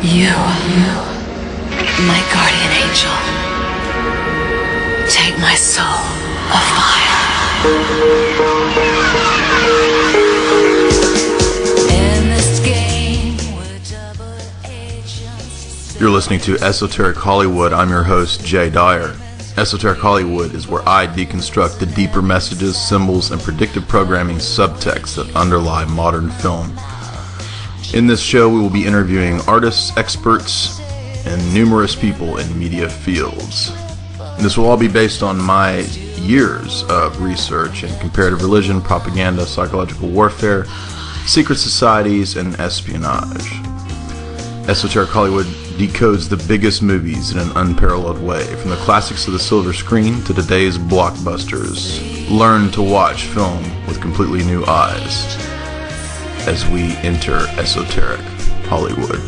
You, my guardian angel, take my soul of fire. In this game, we're double agents. You're listening to Esoteric Hollywood. I'm your host, Jay Dyer. Esoteric Hollywood is where I deconstruct the deeper messages, symbols, and predictive programming subtexts that underlie modern film. In this show, we will be interviewing artists, experts, and numerous people in media fields. And this will all be based on my years of research in comparative religion, propaganda, psychological warfare, secret societies, and espionage. Esoteric Hollywood decodes the biggest movies in an unparalleled way, from the classics of the silver screen to today's blockbusters. Learn to watch film with completely new eyes as we enter Esoteric Hollywood.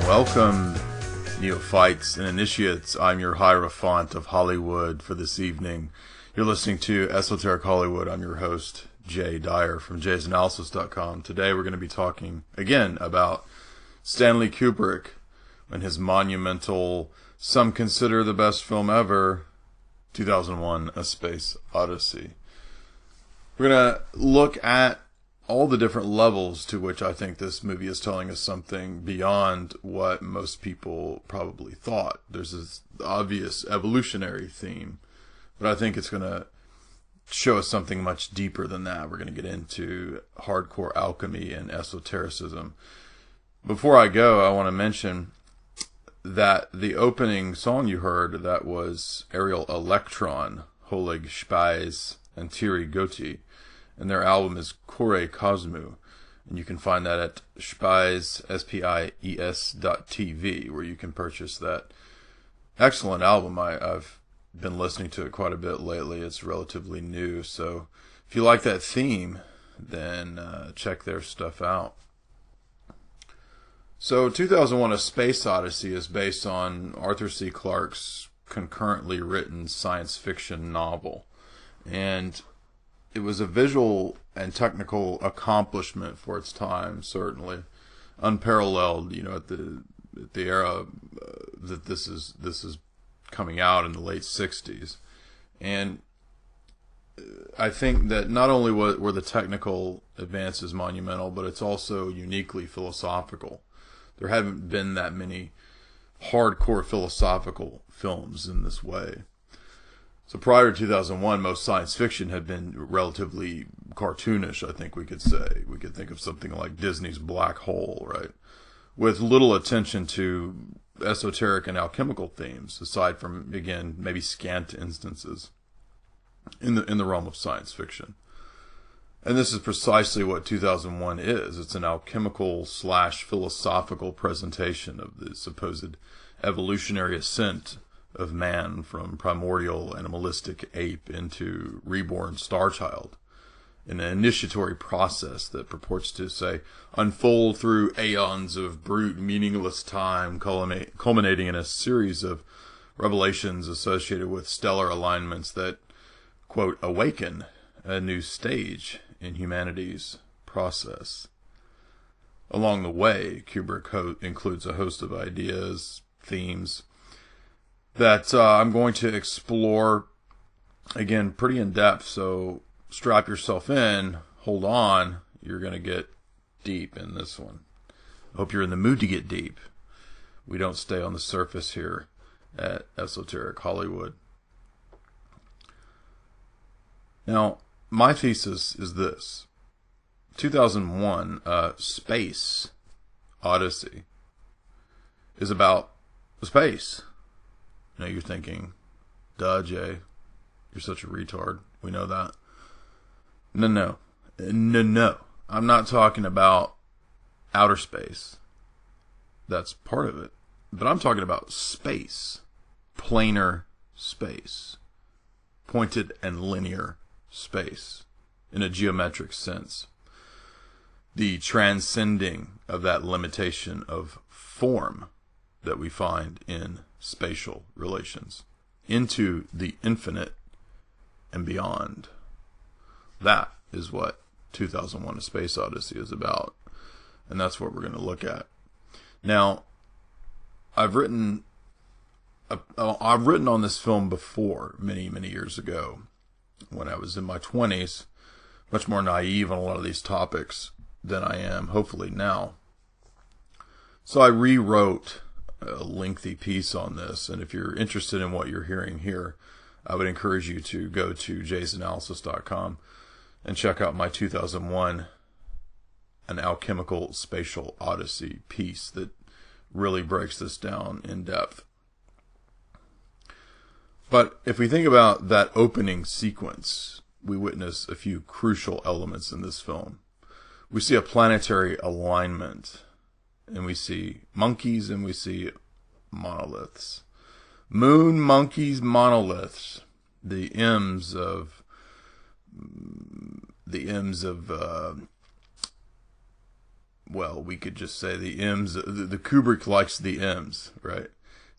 Welcome, neophytes and initiates. I'm your Hierophant of Hollywood for this evening. You're listening to Esoteric Hollywood. I'm your host, Jay Dyer from jaysanalysis.com. Today we're going to be talking again about Stanley Kubrick and his monumental, some consider the best film ever, 2001, A Space Odyssey. We're going to look at all the different levels to which I think this movie is telling us something beyond what most people probably thought. There's this obvious evolutionary theme, but I think it's going to show us something much deeper than that. We're going to get into hardcore alchemy and esotericism. Before I go, I want to mention that the opening song you heard, that was Ariel Electron, Holig Spies, and Zygote, and their album is Kore Cosmu, and you can find that at Spies, SPIES.TV, where you can purchase that excellent album. I've been listening to it quite a bit lately. It's relatively new, so if you like that theme, then check their stuff out. So 2001 A Space Odyssey is based on Arthur C. Clarke's concurrently written science fiction novel, and it was a visual and technical accomplishment for its time, certainly unparalleled. You know, at the era that this is coming out in the late '60s, and I think that not only were the technical advances monumental, but it's also uniquely philosophical. There haven't been that many hardcore philosophical films in this way. So prior to 2001, most science fiction had been relatively cartoonish, I think we could say. We could think of something like Disney's Black Hole, right? With little attention to esoteric and alchemical themes, aside from, again, maybe scant instances in the realm of science fiction. And this is precisely what 2001 is. It's an alchemical / philosophical presentation of the supposed evolutionary ascent of man from primordial animalistic ape into reborn star child, in an initiatory process that purports to, say, unfold through aeons of brute, meaningless time, culminating in a series of revelations associated with stellar alignments that, quote, awaken a new stage in humanity's process. Along the way, Kubrick includes a host of ideas, themes, that I'm going to explore, again, pretty in depth, so strap yourself in, hold on, you're going to get deep in this one. I hope you're in the mood to get deep. We don't stay on the surface here at Esoteric Hollywood. Now, my thesis is this. 2001, Space Odyssey is about space. You know, you're thinking, duh, Jay, you're such a retard. We know that. No. I'm not talking about outer space. That's part of it. But I'm talking about space. Planar space. Pointed and linear space. In a geometric sense. the transcending of that limitation of form that we find in spatial relations into the infinite and beyond. That is what 2001: A Space Odyssey is about, and that's what we're going to look at. Now, I've written on this film before, many, many years ago, when I was in my 20s, much more naive on a lot of these topics than I am, hopefully, now. So I rewrote a lengthy piece on this, and if you're interested in what you're hearing here, I would encourage you to go to jaysanalysis.com and check out my 2001 An Alchemical Spatial Odyssey piece that really breaks this down in depth. But if we think about that opening sequence, we witness a few crucial elements in this film. We see a planetary alignment, and we see monkeys, and we see monoliths. Moon, monkeys, monoliths. The M's of well, we could just say the M's. The Kubrick likes the M's, right?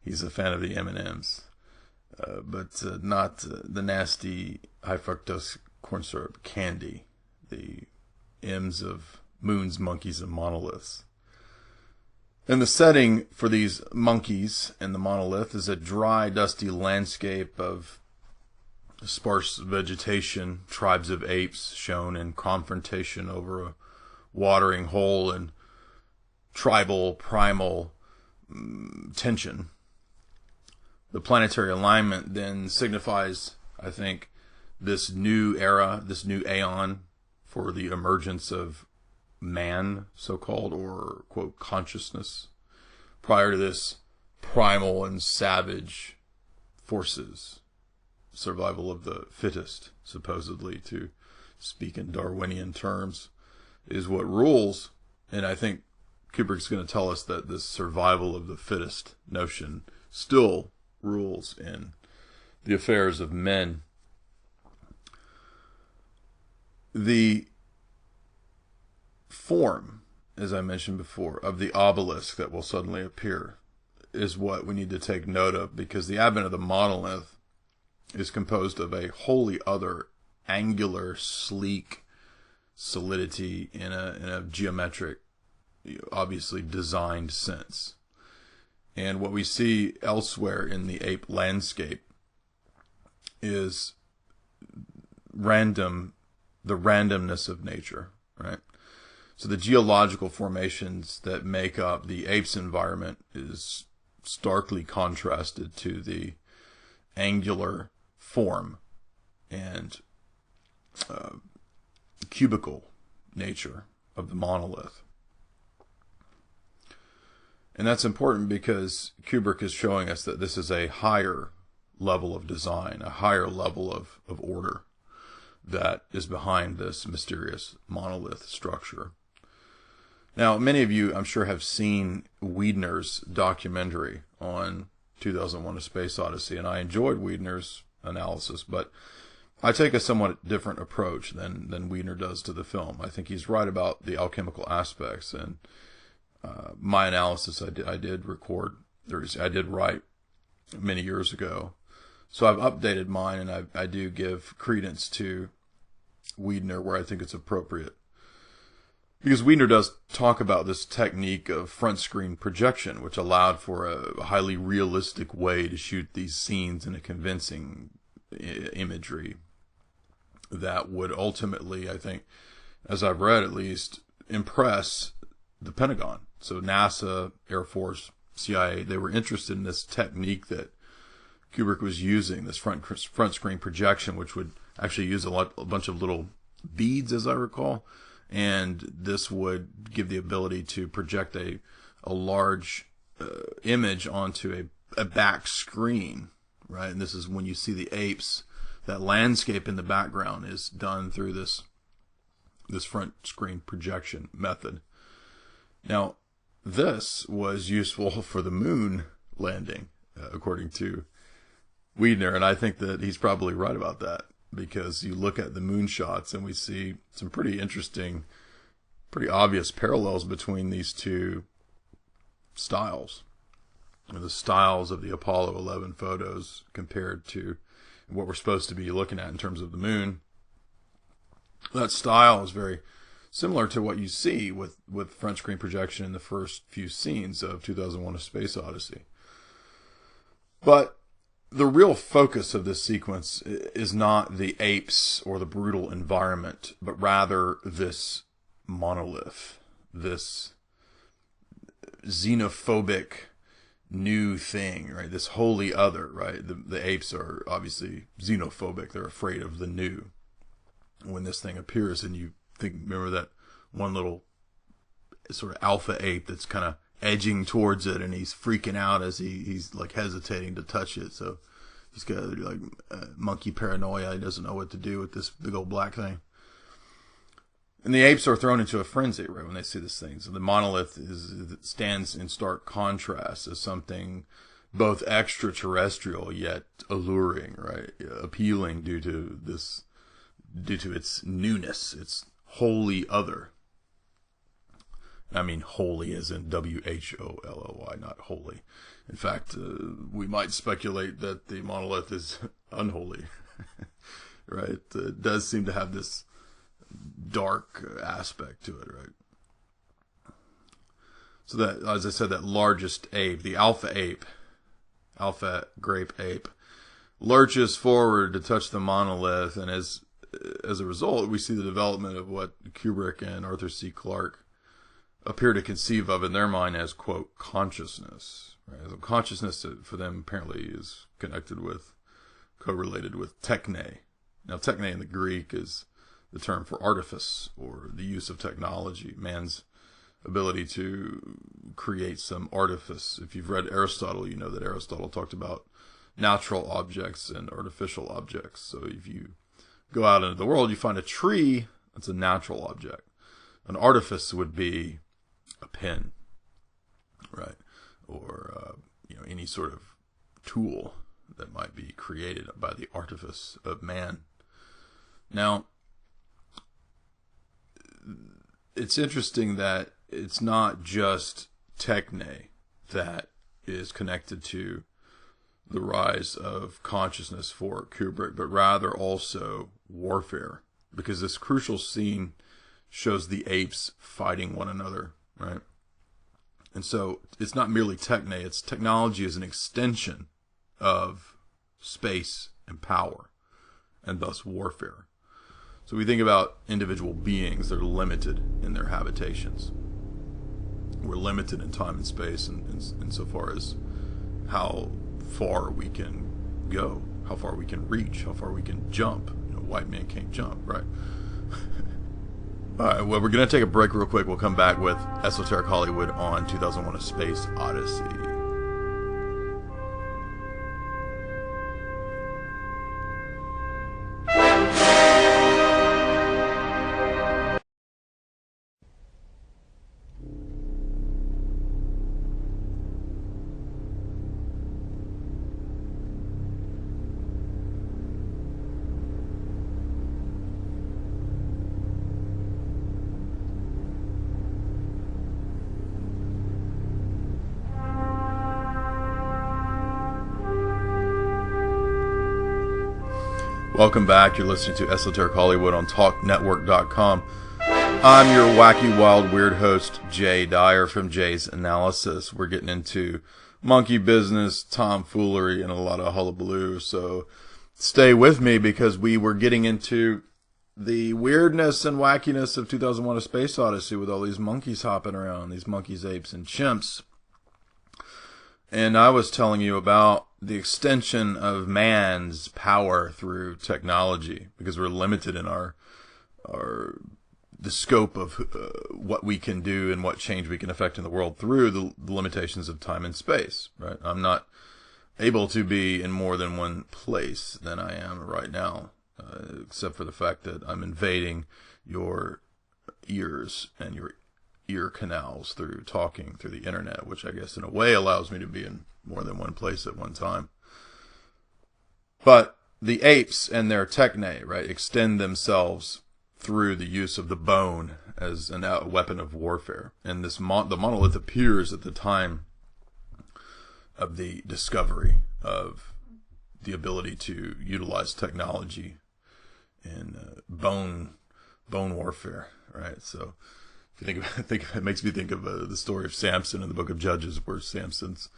He's a fan of the M&M's. But not the nasty high fructose corn syrup candy. The M's of moons, monkeys, and monoliths. And the setting for these monkeys and the monolith is a dry, dusty landscape of sparse vegetation, tribes of apes shown in confrontation over a watering hole, and tribal, primal tension. The planetary alignment then signifies, I think, this new era, this new aeon for the emergence of man, so-called, or, quote, consciousness. Prior to this, primal and savage forces, survival of the fittest, supposedly, to speak in Darwinian terms, is what rules. And I think Kubrick's going to tell us that this survival of the fittest notion still rules in the affairs of men. The form, as I mentioned before, of the obelisk that will suddenly appear is what we need to take note of, because the advent of the monolith is composed of a wholly other angular, sleek solidity in a geometric, obviously designed sense. And what we see elsewhere in the ape landscape is the randomness of nature, right? So the geological formations that make up the ape's environment is starkly contrasted to the angular form and cubical nature of the monolith. And that's important because Kubrick is showing us that this is a higher level of design, a higher level of order that is behind this mysterious monolith structure. Now, many of you, I'm sure, have seen Weidner's documentary on 2001: A Space Odyssey, and I enjoyed Weidner's analysis, but I take a somewhat different approach than Weidner does to the film. I think he's right about the alchemical aspects, and my analysis I did write many years ago. So I've updated mine, and I do give credence to Weidner where I think it's appropriate. Because Weidner does talk about this technique of front screen projection, which allowed for a highly realistic way to shoot these scenes in a convincing imagery that would ultimately, I think, as I've read at least, impress the Pentagon. So NASA, Air Force, CIA, they were interested in this technique that Kubrick was using, this front screen projection, which would actually use a bunch of little beads, as I recall. And this would give the ability to project a large image onto a back screen, right? And this is when you see the apes, that landscape in the background is done through this front screen projection method. Now, this was useful for the moon landing, according to Weidner, and I think that he's probably right about that, because you look at the moon shots and we see some pretty interesting pretty obvious parallels between these two styles. The styles of the Apollo 11 photos compared to what we're supposed to be looking at in terms of the moon. That style is very similar to what you see with front screen projection in the first few scenes of 2001: A Space Odyssey. But the real focus of this sequence is not the apes or the brutal environment, but rather this monolith, this xenophobic new thing, right? This holy other, right? The apes are obviously xenophobic. They're afraid of the new. When this thing appears, and you remember that one little sort of alpha ape that's kind of edging towards it, and he's freaking out as he's like hesitating to touch it. So he's got like monkey paranoia. He doesn't know what to do with this big old black thing. And the apes are thrown into a frenzy, right, when they see this thing. So the monolith stands in stark contrast as something both extraterrestrial yet alluring, right, appealing due to its newness, its wholly other. I mean holy as in W-H-O-L-O-Y, not holy. In fact, we might speculate that the monolith is unholy, right? It does seem to have this dark aspect to it, right? So that, as I said, that largest ape, the alpha grape ape, lurches forward to touch the monolith, and as a result, we see the development of what Kubrick and Arthur C. Clarke appear to conceive of in their mind as, quote, consciousness. Right? So consciousness for them apparently is correlated with techne. Now, techne in the Greek is the term for artifice, or the use of technology, man's ability to create some artifice. If you've read Aristotle, you know that Aristotle talked about natural objects and artificial objects. So if you go out into the world, you find a tree, that's a natural object. An artifice would be a pen, right? Or, any sort of tool that might be created by the artifice of man. Now, it's interesting that it's not just techne that is connected to the rise of consciousness for Kubrick, but rather also warfare, because this crucial scene shows the apes fighting one another, right? And so it's not merely techne, it's technology as an extension of space and power, and thus warfare. So we think about individual beings that are limited in their habitations. We're limited in time and space, and so far as how far we can go, how far we can reach, how far we can jump. White man can't jump, right? All right, well, we're going to take a break real quick. We'll come back with Esoteric Hollywood on 2001: A Space Odyssey. Welcome back. You're listening to Esoteric Hollywood on TalkNetwork.com. I'm your wacky, wild, weird host, Jay Dyer from Jay's Analysis. We're getting into monkey business, tomfoolery, and a lot of hullabaloo. So stay with me, because we were getting into the weirdness and wackiness of 2001: A Space Odyssey with all these monkeys hopping around, these monkeys, apes, and chimps. And I was telling you about the extension of man's power through technology, because we're limited in the scope of what we can do and what change we can affect in the world through the limitations of time and space, right? I'm not able to be in more than one place than I am right now, except for the fact that I'm invading your ears and your ear canals through talking through the internet, which I guess in a way allows me to be in more than one place at one time. But the apes and their techne, right, extend themselves through the use of the bone as a weapon of warfare. And the monolith appears at the time of the discovery of the ability to utilize technology in bone warfare, right? So if you think of it makes me think of the story of Samson in the book of Judges, where Samson's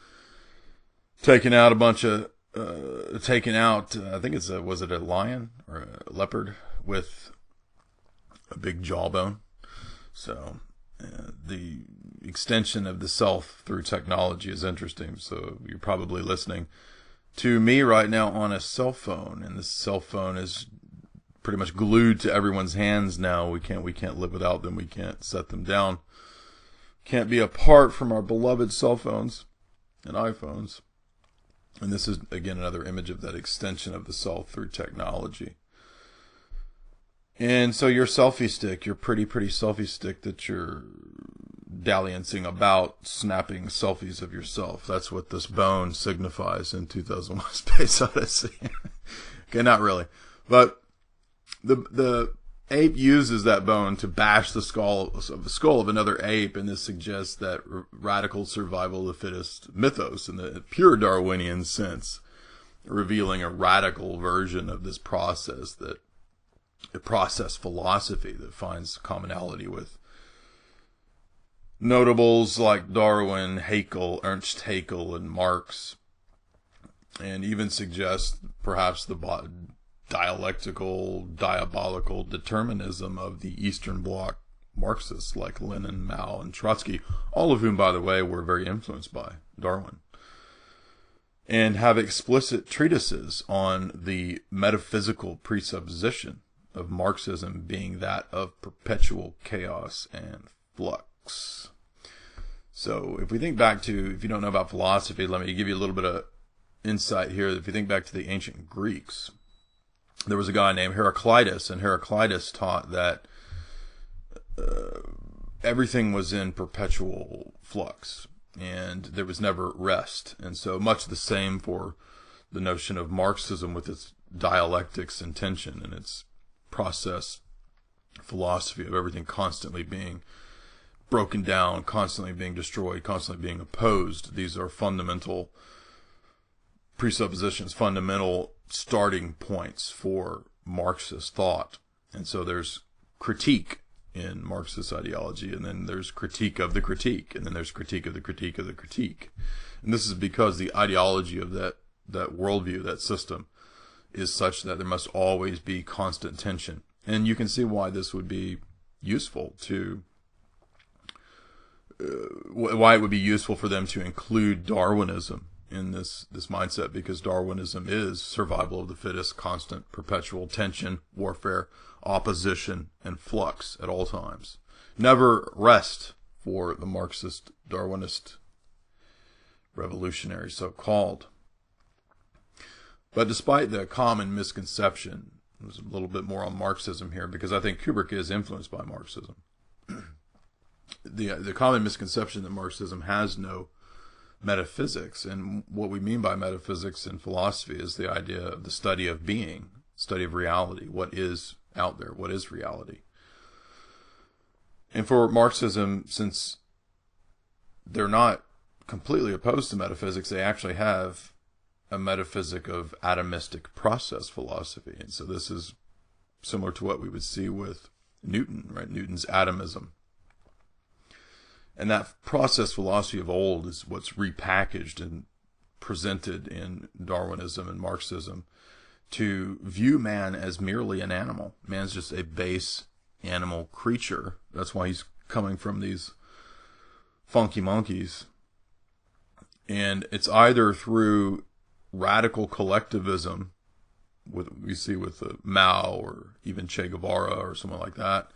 taken out I think was it a lion or a leopard with a big jawbone? So the extension of the self through technology is interesting. So you're probably listening to me right now on a cell phone, and this cell phone is pretty much glued to everyone's hands now. We can't live without them. We can't set them down. Can't be apart from our beloved cell phones and iPhones. And this is, again, another image of that extension of the self through technology. And so your selfie stick, your pretty selfie stick that you're dalliancing about, snapping selfies of yourself. That's what this bone signifies in 2001: Space Odyssey. Okay, not really. But the ape uses that bone to bash the skull of another ape, and this suggests that radical survival of the fittest mythos in the pure Darwinian sense, revealing a radical version of this process, that a process philosophy that finds commonality with notables like Darwin, Ernst Haeckel, and Marx, and even suggests perhaps the diabolical determinism of the Eastern Bloc Marxists like Lenin, Mao, and Trotsky, all of whom, by the way, were very influenced by Darwin, and have explicit treatises on the metaphysical presupposition of Marxism being that of perpetual chaos and flux. So if we think back to, if you don't know about philosophy, let me give you a little bit of insight here. If you think back to the ancient Greeks, there was a guy named Heraclitus, and Heraclitus taught that everything was in perpetual flux, and there was never rest. And so much the same for the notion of Marxism with its dialectics and tension and its process philosophy of everything constantly being broken down, constantly being destroyed, constantly being opposed. These are fundamental presuppositions, fundamental starting points for Marxist thought. And so there's critique in Marxist ideology, and then there's critique of the critique, and then there's critique of the critique of the critique. And this is because the ideology of that worldview, that system, is such that there must always be constant tension. And you can see why this would be useful to why it would be useful for them to include Darwinism in this mindset, because Darwinism is survival of the fittest, constant, perpetual tension, warfare, opposition, and flux at all times. Never rest for the Marxist, Darwinist revolutionary, so-called. But despite the common misconception, there's a little bit more on Marxism here, because I think Kubrick is influenced by Marxism. The common misconception that Marxism has no metaphysics, and what we mean by metaphysics in philosophy is the idea of the study of being, study of reality, what is out there, what is reality. And for Marxism, since they're not completely opposed to metaphysics, they actually have a metaphysic of atomistic process philosophy. And so this is similar to what we would see with Newton, right? Newton's atomism. And that process philosophy of old is what's repackaged and presented in Darwinism and Marxism to view man as merely an animal. Man's just a base animal creature. That's why he's coming from these funky monkeys. And it's either through radical collectivism, what we see with Mao or even Che Guevara or someone like that.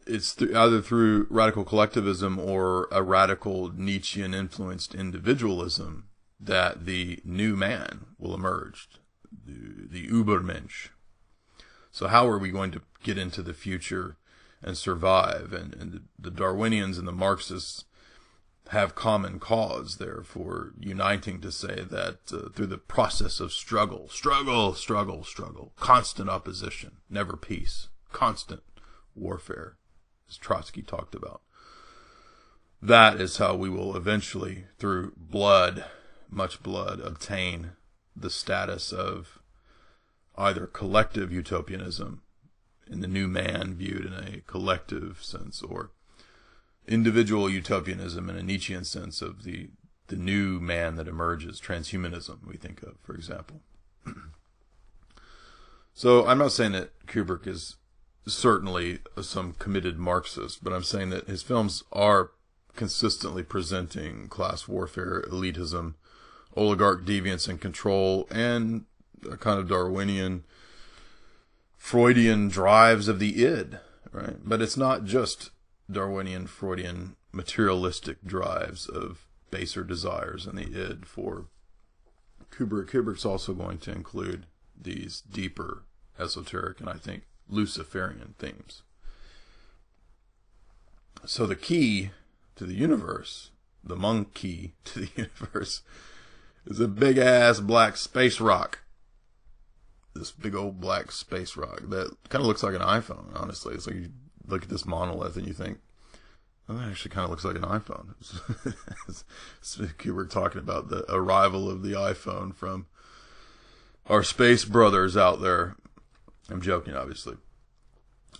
It's either through radical collectivism or a radical Nietzschean influenced individualism that the new man will emerge, the Übermensch. So how are we going to get into the future and survive? And the Darwinians and the Marxists have common cause there for uniting to say that through the process of struggle, constant opposition, never peace, constant warfare, as Trotsky talked about. That is how we will eventually, through blood, much blood, obtain the status of either collective utopianism, in the new man viewed in a collective sense, or individual utopianism in a Nietzschean sense of the new man that emerges, transhumanism, we think of, for example. So I'm not saying that Kubrick is certainly some committed Marxist, but I'm saying that his films are consistently presenting class warfare, elitism, oligarch deviance and control, and a kind of Darwinian, Freudian drives of the id, right? But it's not just Darwinian, Freudian, materialistic drives of baser desires in the id for Kubrick. Kubrick's also going to include these deeper esoteric and I think Luciferian themes. So the key to the universe, the monkey to the universe, is a big ass black space rock. This big old black space rock that kind of looks like an iPhone, honestly. It's like you look at this monolith and you think, oh, that actually kind of looks like an iPhone. It's Kubrick talking about the arrival of the iPhone from our space brothers out there. I'm joking, obviously.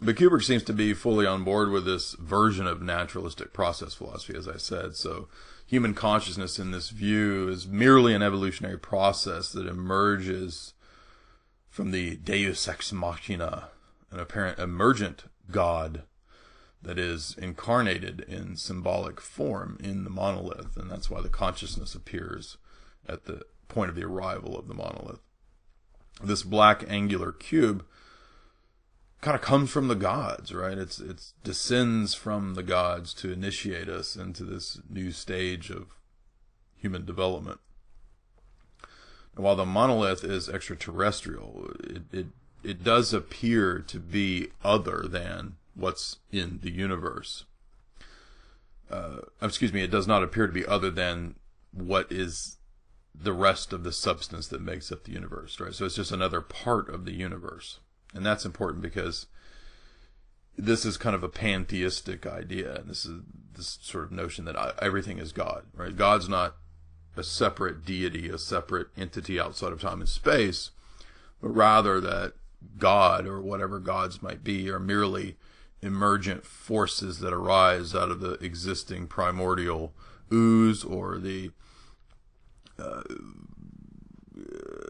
But Kubrick seems to be fully on board with this version of naturalistic process philosophy, as I said. So human consciousness in this view is merely an evolutionary process that emerges from the deus ex machina, an apparent emergent God that is incarnated in symbolic form in the monolith. And that's why the consciousness appears at the point of the arrival of the monolith. This black angular cube kind of comes from the gods, right? It descends from the gods to initiate us into this new stage of human development. And while the monolith is extraterrestrial, it does appear to be other than what's in the universe. It does not appear to be other than what is the rest of the substance that makes up the universe, right? So it's just another part of the universe. And that's important because this is kind of a pantheistic idea. And this is this sort of notion that everything is God, right? God's not a separate deity, a separate entity outside of time and space, but rather that God, or whatever gods might be, are merely emergent forces that arise out of the existing primordial ooze, or the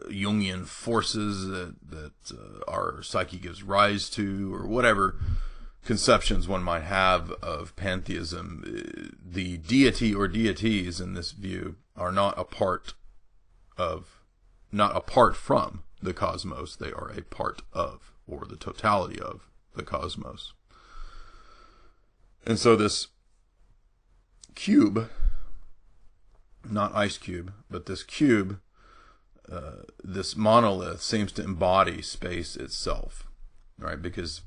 Jungian forces that our psyche gives rise to, or whatever conceptions one might have of pantheism. The deity or deities in this view are not apart from the cosmos. They are a part of, or the totality of, the cosmos. And so this cube, not ice cube, but this cube, this monolith seems to embody space itself, right? Because,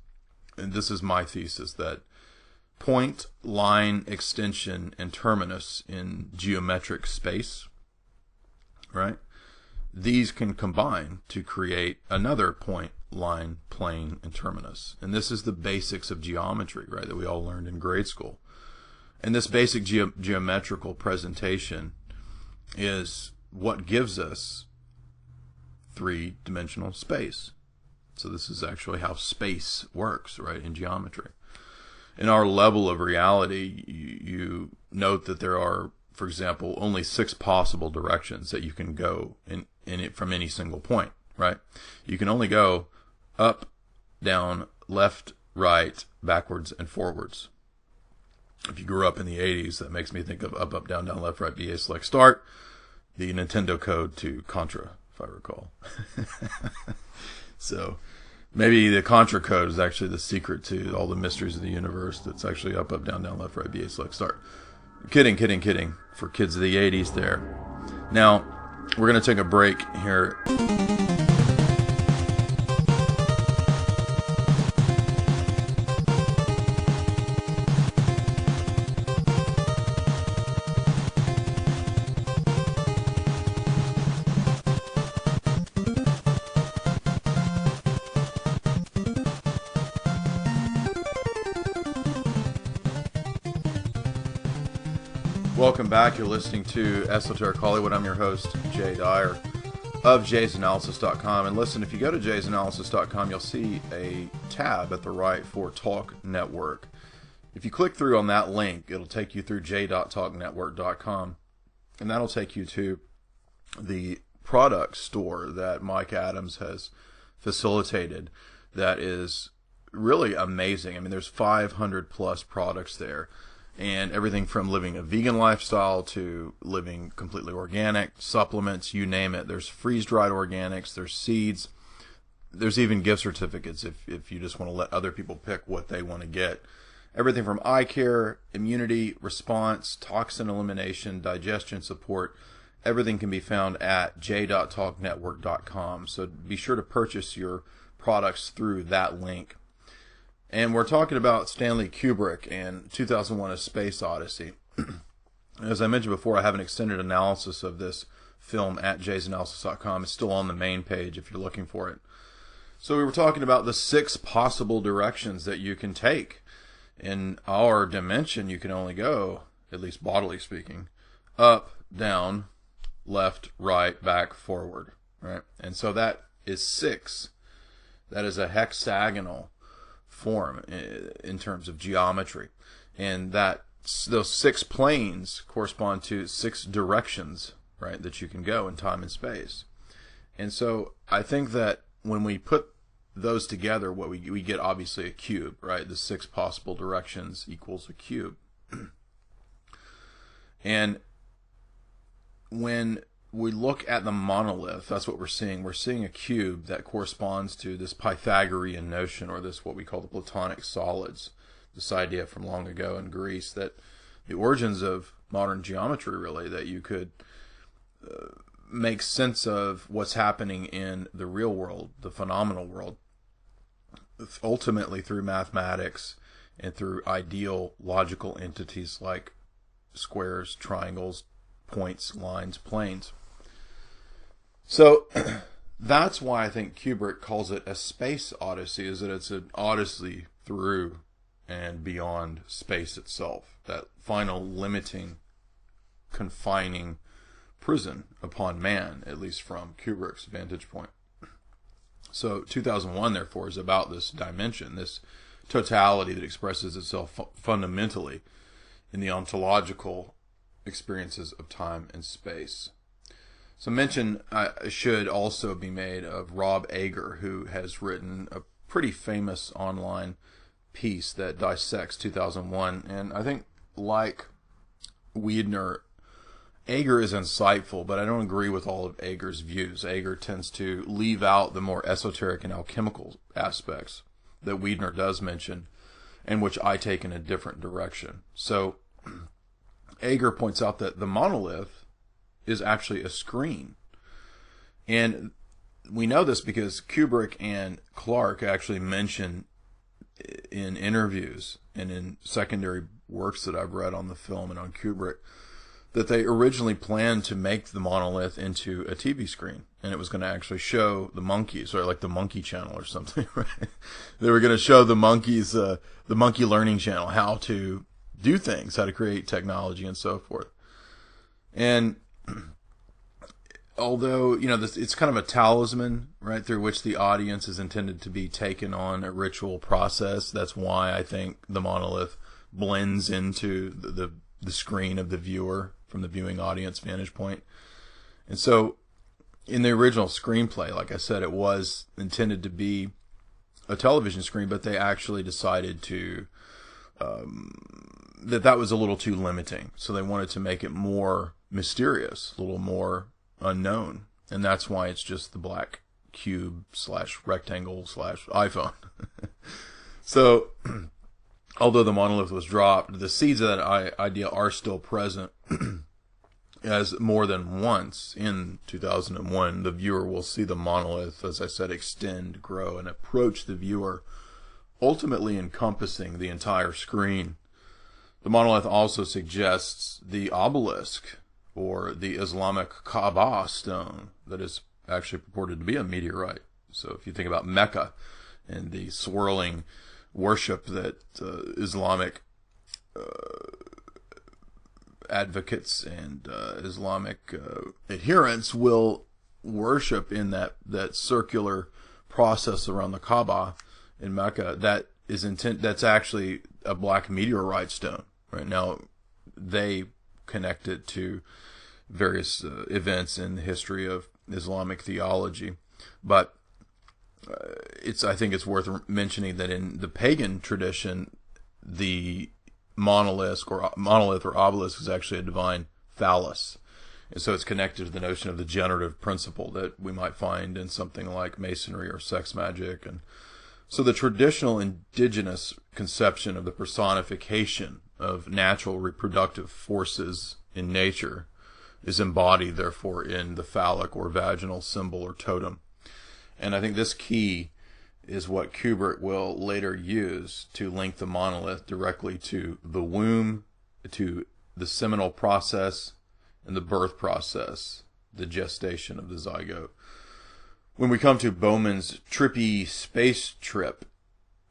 and this is my thesis, that point, line, extension, and terminus in geometric space, right? These can combine to create another point, line, plane, and terminus. And this is the basics of geometry, right, that we all learned in grade school. And this basic geometrical presentation is what gives us three-dimensional space. So this is actually how space works, right, in geometry. In our level of reality, you note that there are, for example, only 6 possible directions that you can go in it from any single point, right? You can only go up, down, left, right, backwards, and forwards. If you grew up in the 80s, that makes me think of up, down, left, right, BA, select, start, the Nintendo code to Contra, if I recall. So maybe the Contra code is actually the secret to all the mysteries of the universe. That's actually up, down, left, right, BA, select, start. Kidding. For kids of the 80s there. Now, we're going to take a break here. Welcome back. You're listening to Esoteric Hollywood. I'm your host, Jay Dyer of jaysanalysis.com. And listen, if you go to jaysanalysis.com, you'll see a tab at the right for Talk Network. If you click through on that link, it'll take you through j.talknetwork.com, and that'll take you to the product store that Mike Adams has facilitated that is really amazing. I mean, there's 500 plus products there. And everything from living a vegan lifestyle to living completely organic, supplements, you name it. There's freeze-dried organics, there's seeds, there's even gift certificates if you just want to let other people pick what they want to get. Everything from eye care, immunity, response, toxin elimination, digestion support, everything can be found at j.talknetwork.com. So be sure to purchase your products through that link. And we're talking about Stanley Kubrick and 2001: A Space Odyssey. As I mentioned before, I have an extended analysis of this film at jaysanalysis.com. It's still on the main page if you're looking for it. So we were talking about the 6 possible directions that you can take. In our dimension, you can only go, at least bodily speaking, up, down, left, right, back, forward. Right? And so that is 6. That is a hexagonal form in terms of geometry, and that those 6 planes correspond to 6 directions, right, that you can go in time and space. And so I think that when we put those together, what we get obviously a cube, right? The 6 possible directions equals a cube. And when we look at the monolith, that's what we're seeing. We're seeing a cube that corresponds to this Pythagorean notion, or this what we call the Platonic Solids, this idea from long ago in Greece, that the origins of modern geometry, really, that you could make sense of what's happening in the real world, the phenomenal world, ultimately through mathematics and through ideal logical entities like squares, triangles, points, lines, planes. So that's why I think Kubrick calls it a space odyssey, is that it's an odyssey through and beyond space itself, that final limiting, confining prison upon man, at least from Kubrick's vantage point. So 2001, therefore, is about this dimension, this totality that expresses itself fundamentally in the ontological experiences of time and space. So mention should also be made of Rob Ager, who has written a pretty famous online piece that dissects 2001. And I think, like Weidner, Ager is insightful, but I don't agree with all of Ager's views. Ager tends to leave out the more esoteric and alchemical aspects that Weidner does mention, and which I take in a different direction. So Ager points out that the monolith is actually a screen. And we know this because Kubrick and Clarke actually mention in interviews and in secondary works that I've read on the film and on Kubrick that they originally planned to make the monolith into a TV screen. And it was going to actually show the monkeys, or like the Monkey Channel or something, right? They were going to show the monkeys, the Monkey Learning Channel, how to do things, how to create technology and so forth. And although, you know, it's kind of a talisman, right, through which the audience is intended to be taken on a ritual process. That's why I think the monolith blends into the screen of the viewer from the viewing audience vantage point. And so in the original screenplay, like I said, it was intended to be a television screen, but they actually decided to that was a little too limiting. So they wanted to make it more mysterious, a little more unknown. And that's why it's just the black cube / rectangle / iPhone. So although the monolith was dropped, the seeds of that idea are still present, as more than once in 2001, the viewer will see the monolith, as I said, extend, grow, and approach the viewer, ultimately encompassing the entire screen. The monolith also suggests the obelisk, or the Islamic Kaaba stone, that is actually purported to be a meteorite. So if you think about Mecca and the swirling worship that Islamic advocates and Islamic adherents will worship in that circular process around the Kaaba in Mecca. That's actually a black meteorite stone. Right now, they connect it to various events in the history of Islamic theology, but I think it's worth mentioning that in the pagan tradition, the monolith or obelisk is actually a divine phallus. And so it's connected to the notion of the generative principle that we might find in something like masonry or sex magic. And so the traditional indigenous conception of the personification of natural reproductive forces in nature is embodied, therefore, in the phallic or vaginal symbol or totem. And I think this key is what Kubrick will later use to link the monolith directly to the womb, to the seminal process, and the birth process, the gestation of the zygote. When we come to Bowman's trippy space trip,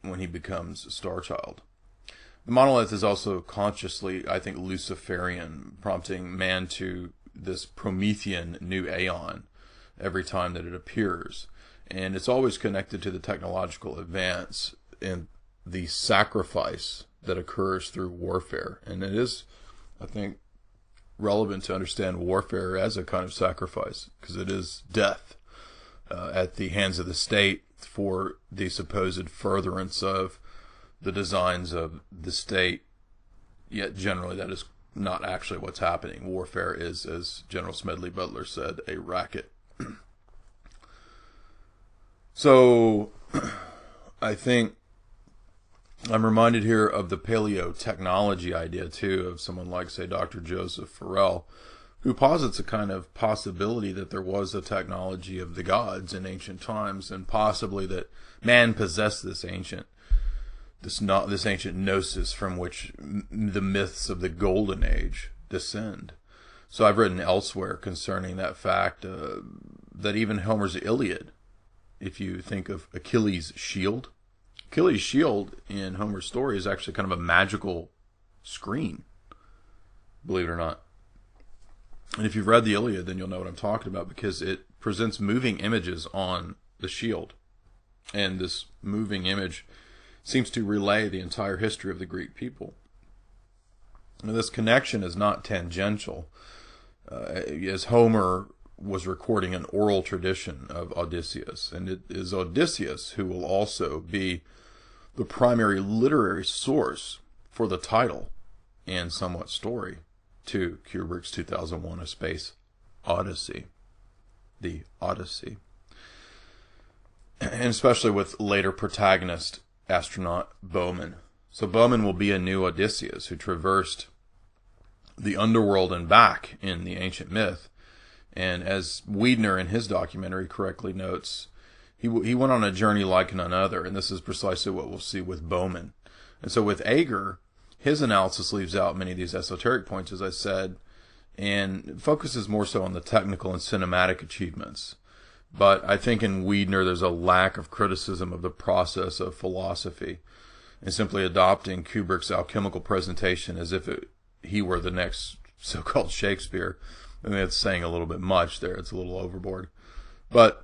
when he becomes a star child, the monolith is also consciously, I think, Luciferian, prompting man to this Promethean new aeon every time that it appears. And it's always connected to the technological advance and the sacrifice that occurs through warfare. And it is, I think, relevant to understand warfare as a kind of sacrifice, because it is death at the hands of the state for the supposed furtherance of the designs of the state. Yet generally that is not actually what's happening. Warfare is, as General Smedley Butler said, a racket. So I think I'm reminded here of the paleotechnology idea too, of someone like, say, Dr. Joseph Farrell, who posits a kind of possibility that there was a technology of the gods in ancient times, and possibly that man possessed this ancient gnosis from which the myths of the Golden Age descend. So I've written elsewhere concerning that fact, that even Homer's Iliad, if you think of Achilles' shield in Homer's story is actually kind of a magical screen, believe it or not. And if you've read the Iliad, then you'll know what I'm talking about, because it presents moving images on the shield. And this moving image seems to relay the entire history of the Greek people. Now, this connection is not tangential, as Homer was recording an oral tradition of Odysseus, and it is Odysseus who will also be the primary literary source for the title and somewhat story to Kubrick's 2001 A Space Odyssey, the Odyssey. And especially with later protagonist astronaut Bowman. So Bowman will be a new Odysseus who traversed the underworld and back in the ancient myth. And as Wiedner in his documentary correctly notes, he went on a journey like none other, and this is precisely what we'll see with Bowman. And so with Ager, his analysis leaves out many of these esoteric points, as I said, and focuses more so on the technical and cinematic achievements. But I think in Wiedner there's a lack of criticism of the process of philosophy, and simply adopting Kubrick's alchemical presentation as if he were the next so-called Shakespeare. I mean, it's saying a little bit much there. It's a little overboard. But,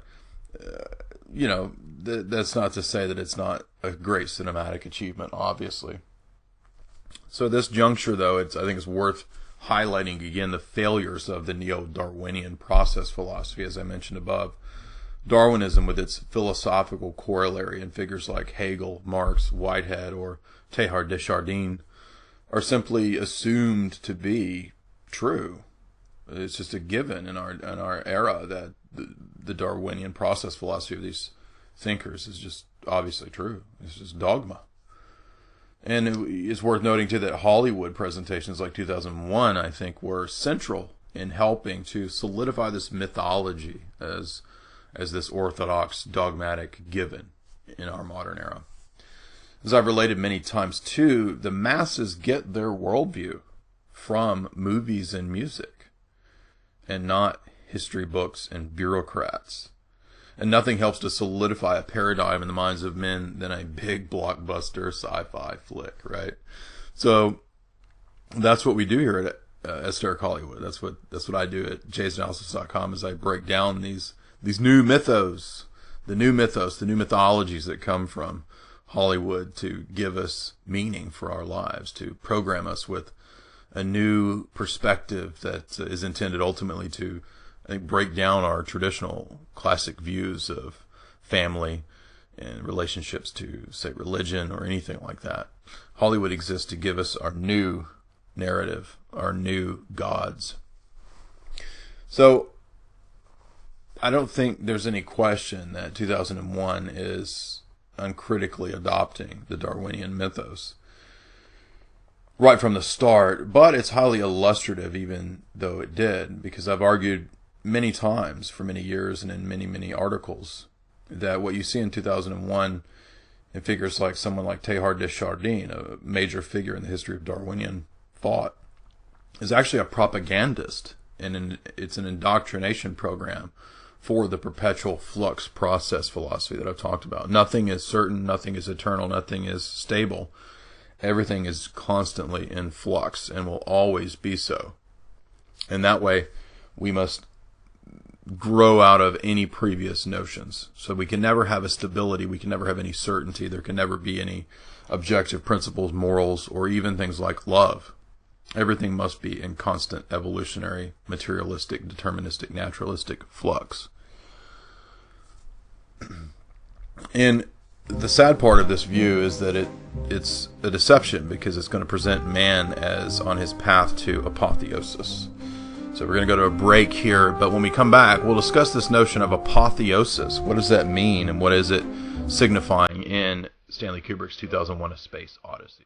that's not to say that it's not a great cinematic achievement, obviously. So at this juncture, though, I think it's worth highlighting again the failures of the Neo-Darwinian process philosophy, as I mentioned above. Darwinism, with its philosophical corollary in figures like Hegel, Marx, Whitehead, or Teilhard de Chardin, are simply assumed to be true. It's just a given in our era that the Darwinian process philosophy of these thinkers is just obviously true. It's just dogma. And it's worth noting, too, that Hollywood presentations like 2001, I think, were central in helping to solidify this mythology as this orthodox dogmatic given in our modern era. As I've related many times, too, the masses get their worldview from movies and music, and not history books and bureaucrats. And nothing helps to solidify a paradigm in the minds of men than a big blockbuster sci-fi flick, right? So that's what we do here Esoteric Hollywood. That's what I do at jaysanalysis.com, is I break down these new mythos, the new mythologies that come from Hollywood to give us meaning for our lives, to program us with a new perspective that is intended ultimately to, I think, break down our traditional classic views of family and relationships to, say, religion or anything like that. Hollywood exists to give us our new narrative, our new gods. So I don't think there's any question that 2001 is uncritically adopting the Darwinian mythos right from the start, but it's highly illustrative even though it did, because I've argued many times for many years and in many articles that what you see in 2001 in figures like someone like Teilhard de Chardin, a major figure in the history of Darwinian thought, is actually a propagandist, and it's an indoctrination program for the perpetual flux process philosophy that I've talked about. Nothing is certain, nothing is eternal, nothing is stable. Everything is constantly in flux and will always be so. And that way, we must grow out of any previous notions. So we can never have a stability, we can never have any certainty, there can never be any objective principles, morals, or even things like love. Everything must be in constant evolutionary, materialistic, deterministic, naturalistic flux. And the sad part of this view is that it's a deception, because it's going to present man as on his path to apotheosis. So we're going to go to a break here, but when we come back, we'll discuss this notion of apotheosis. What does that mean, and what is it signifying in Stanley Kubrick's 2001: A Space Odyssey?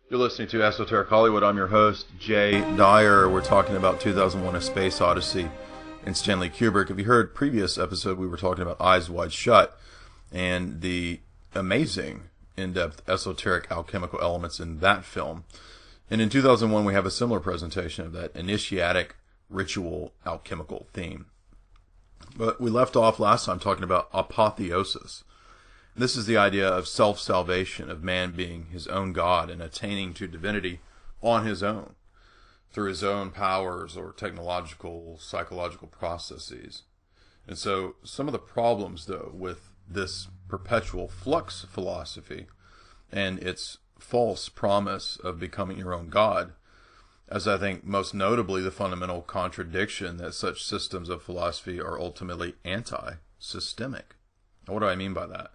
You're listening to Esoteric Hollywood. I'm your host, Jay Dyer. We're talking about 2001: A Space Odyssey and Stanley Kubrick. If you heard previous episode, we were talking about Eyes Wide Shut and the amazing, in-depth, esoteric, alchemical elements in that film. And in 2001, we have a similar presentation of that initiatic, ritual, alchemical theme. But we left off last time talking about apotheosis. This is the idea of self-salvation, of man being his own God and attaining to divinity on his own, through his own powers or technological, psychological processes. And so some of the problems, though, with this perpetual flux philosophy and its false promise of becoming your own God, as I think most notably the fundamental contradiction that such systems of philosophy are ultimately anti-systemic. Now, what do I mean by that?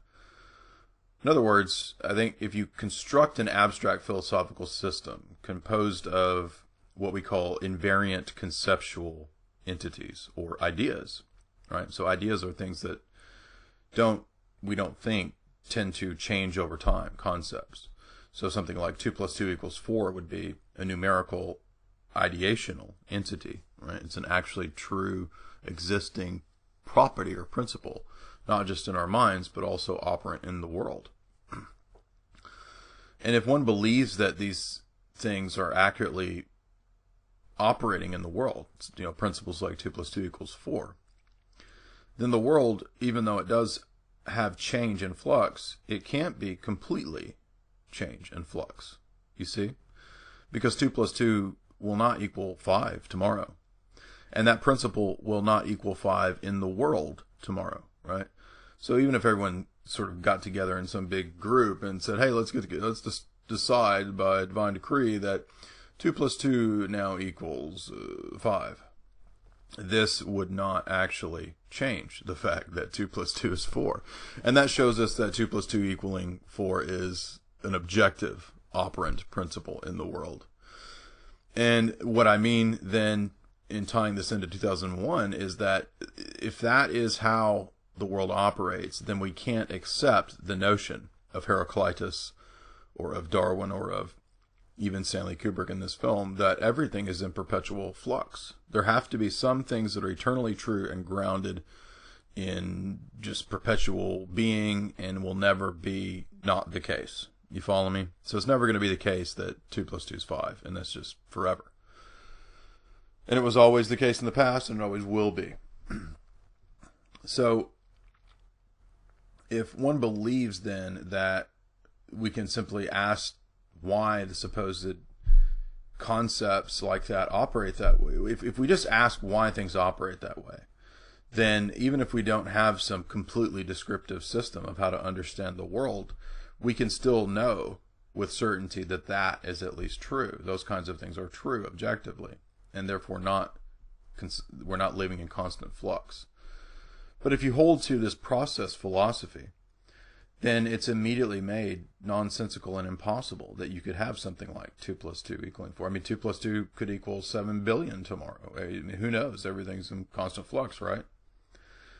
In other words, I think if you construct an abstract philosophical system composed of what we call invariant conceptual entities or ideas, right? So ideas are things that we don't think tend to change over time, concepts. So something like 2 + 2 = 4 would be a numerical ideational entity, right? It's an actually true existing property or principle, not just in our minds, but also operant in the world. And if one believes that these things are accurately operating in the world, principles like 2 + 2 = 4, then the world, even though it does have change and flux, it can't be completely change and flux, you see? Because 2 + 2 will not equal 5 tomorrow. And that principle will not equal 5 in the world tomorrow, right? So even if everyone sort of got together in some big group and said, hey, let's just decide by divine decree that 2 plus 2 now equals 5. This would not actually change the fact that 2 plus 2 is 4. And that shows us that 2 plus 2 equaling 4 is an objective operant principle in the world. And what I mean then in tying this into 2001 is that if that is how the world operates, then we can't accept the notion of Heraclitus or of Darwin or of even Stanley Kubrick in this film that everything is in perpetual flux. There have to be some things that are eternally true and grounded in just perpetual being and will never be not the case. You follow me? So it's never going to be the case that 2 plus 2 is 5, and that's just forever. And it was always the case in the past, and it always will be. So if one believes then that we can simply ask why the supposed concepts like that operate that way, if we just ask why things operate that way, then even if we don't have some completely descriptive system of how to understand the world, we can still know with certainty that that is at least true. Those kinds of things are true objectively, and therefore we're not living in constant flux. But if you hold to this process philosophy, then it's immediately made nonsensical and impossible that you could have something like 2 plus 2 equaling 4. I mean, 2 plus 2 could equal 7 billion tomorrow. I mean, who knows? Everything's in constant flux, right?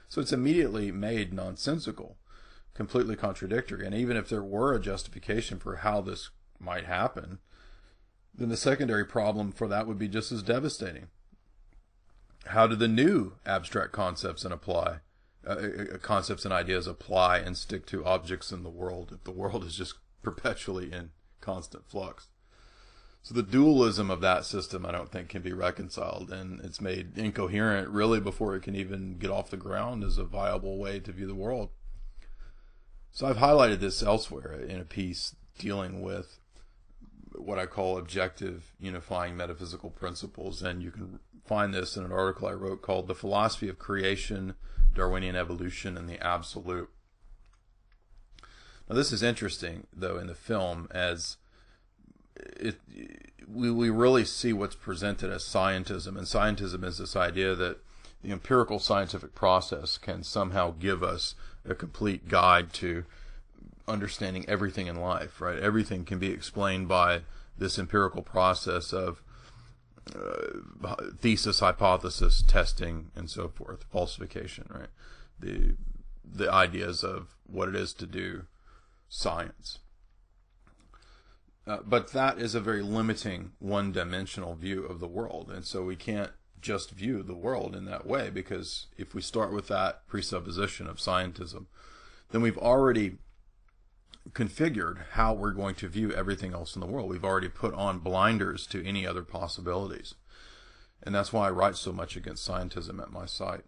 So it's immediately made nonsensical, completely contradictory. And even if there were a justification for how this might happen, then the secondary problem for that would be just as devastating. How do the new abstract concepts and ideas apply and stick to objects in the world if the world is just perpetually in constant flux? So the dualism of that system, I don't think, can be reconciled, and it's made incoherent really before it can even get off the ground as a viable way to view the world. So I've highlighted this elsewhere in a piece dealing with what I call objective unifying metaphysical principles, and you can find this in an article I wrote called The Philosophy of Creation, Darwinian Evolution, and the Absolute. Now this is interesting, though, in the film, as we really see what's presented as scientism, and scientism is this idea that the empirical scientific process can somehow give us a complete guide to understanding everything in life, right? Everything can be explained by this empirical process of thesis, hypothesis, testing, and so forth, falsification, right? The ideas of what it is to do science. But that is a very limiting, one-dimensional view of the world, and so we can't just view the world in that way, because if we start with that presupposition of scientism, then we've already configured how we're going to view everything else in the world. We've already put on blinders to any other possibilities. And that's why I write so much against scientism at my site.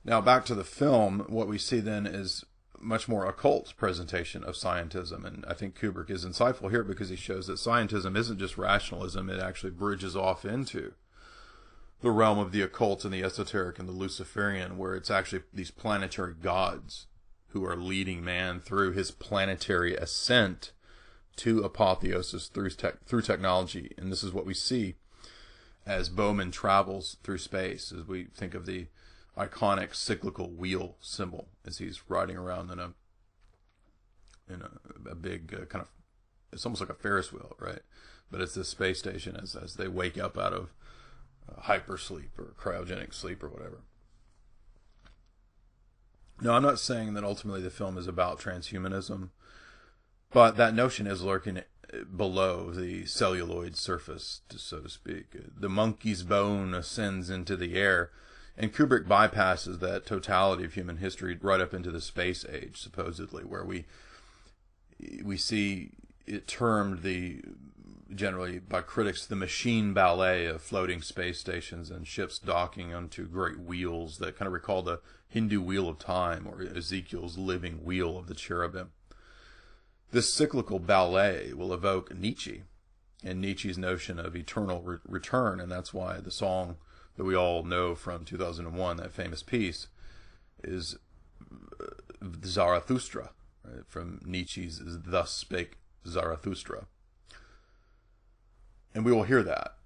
Now back to the film, what we see then is much more occult presentation of scientism. And I think Kubrick is insightful here because he shows that scientism isn't just rationalism, it actually bridges off into the realm of the occult and the esoteric and the Luciferian, where it's actually these planetary gods who are leading man through his planetary ascent to apotheosis through technology. And this is what we see as Bowman travels through space, as we think of the iconic cyclical wheel symbol as he's riding around in a big kind of, it's almost like a Ferris wheel, right? But it's this space station as they wake up out of hypersleep or cryogenic sleep or whatever. Now, I'm not saying that ultimately the film is about transhumanism, but that notion is lurking below the celluloid surface, so to speak. The monkey's bone ascends into the air, and Kubrick bypasses that totality of human history right up into the space age, supposedly, where we see it termed generally by critics, the machine ballet of floating space stations and ships docking onto great wheels that kind of recall the Hindu wheel of time or Ezekiel's living wheel of the cherubim. This cyclical ballet will evoke Nietzsche and Nietzsche's notion of eternal return, and that's why the song that we all know from 2001, that famous piece, is Zarathustra, right? From Nietzsche's "Thus Spake Zarathustra," and we will hear that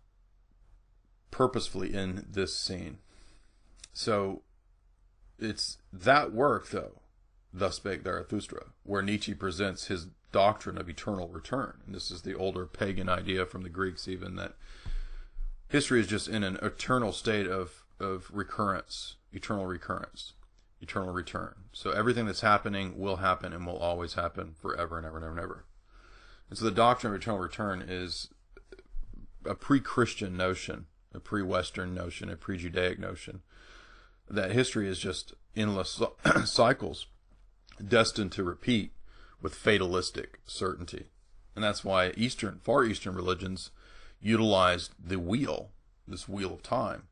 purposefully in this scene. So it's that work, though, "Thus Spake Zarathustra," where Nietzsche presents his doctrine of eternal return. And this is the older pagan idea from the Greeks even, that history is just in an eternal state of recurrence, eternal return. So everything that's happening will happen and will always happen forever and ever and ever and ever. And so the doctrine of eternal return is a pre-Christian notion, a pre-Western notion, a pre-Judaic notion, that history is just endless cycles destined to repeat with fatalistic certainty. And that's why Far Eastern religions utilized the wheel, this wheel of time,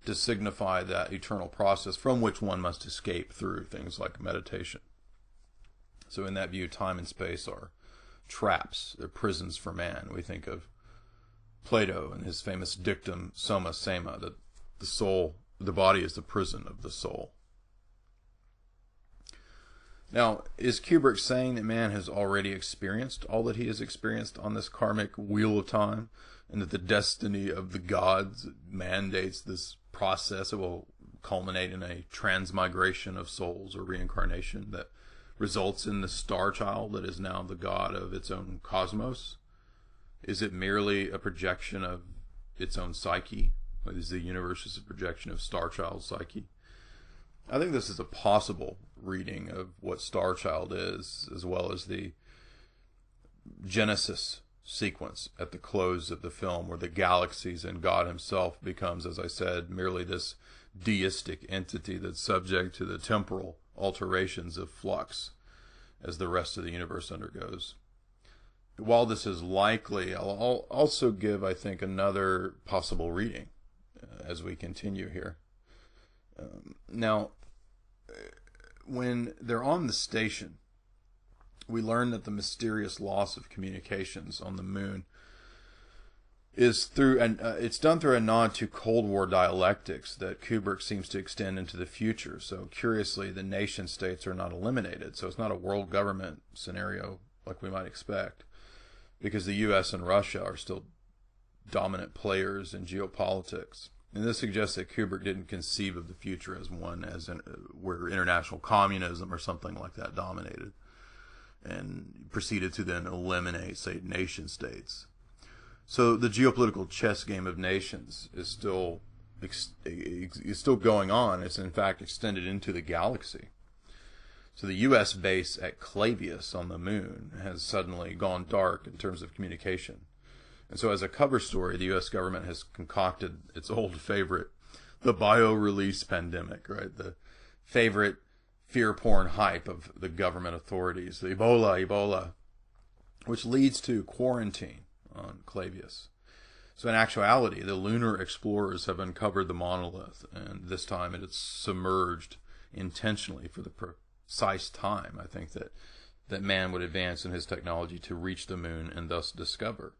to signify that eternal process from which one must escape through things like meditation. So in that view, time and space are traps, they're prisons for man. We think of Plato and his famous dictum soma sema, that the body is the prison of the soul. Now, is Kubrick saying that man has already experienced all that he has experienced on this karmic wheel of time, and that the destiny of the gods mandates this process that will culminate in a transmigration of souls or reincarnation that results in the star child that is now the god of its own cosmos? Is it merely a projection of its own psyche? Like, is the universe just a projection of star child's psyche? I think this is a possible reading of what Star Child is, as well as the Genesis sequence at the close of the film, where the galaxies and God himself becomes, as I said, merely this deistic entity that's subject to the temporal alterations of flux as the rest of the universe undergoes. While this is likely, I'll also give, I think, another possible reading as we continue here. Now, when they're on the station, we learn that the mysterious loss of communications on the moon is through, and it's done through a nod to Cold War dialectics that Kubrick seems to extend into the future. So curiously, the nation states are not eliminated. So it's not a world government scenario like we might expect, because the U.S. and Russia are still dominant players in geopolitics. And this suggests that Kubrick didn't conceive of the future as one where international communism or something like that dominated, and proceeded to then eliminate, say, nation states. So the geopolitical chess game of nations is still going on. It's in fact extended into the galaxy. So the U.S. base at Clavius on the moon has suddenly gone dark in terms of communication. And so as a cover story, the U.S. government has concocted its old favorite, the bio-release pandemic, right? The favorite fear porn hype of the government authorities, the Ebola, which leads to quarantine on Clavius. So in actuality, the lunar explorers have uncovered the monolith, and this time it is submerged intentionally for the precise time, I think, that man would advance in his technology to reach the moon and thus discover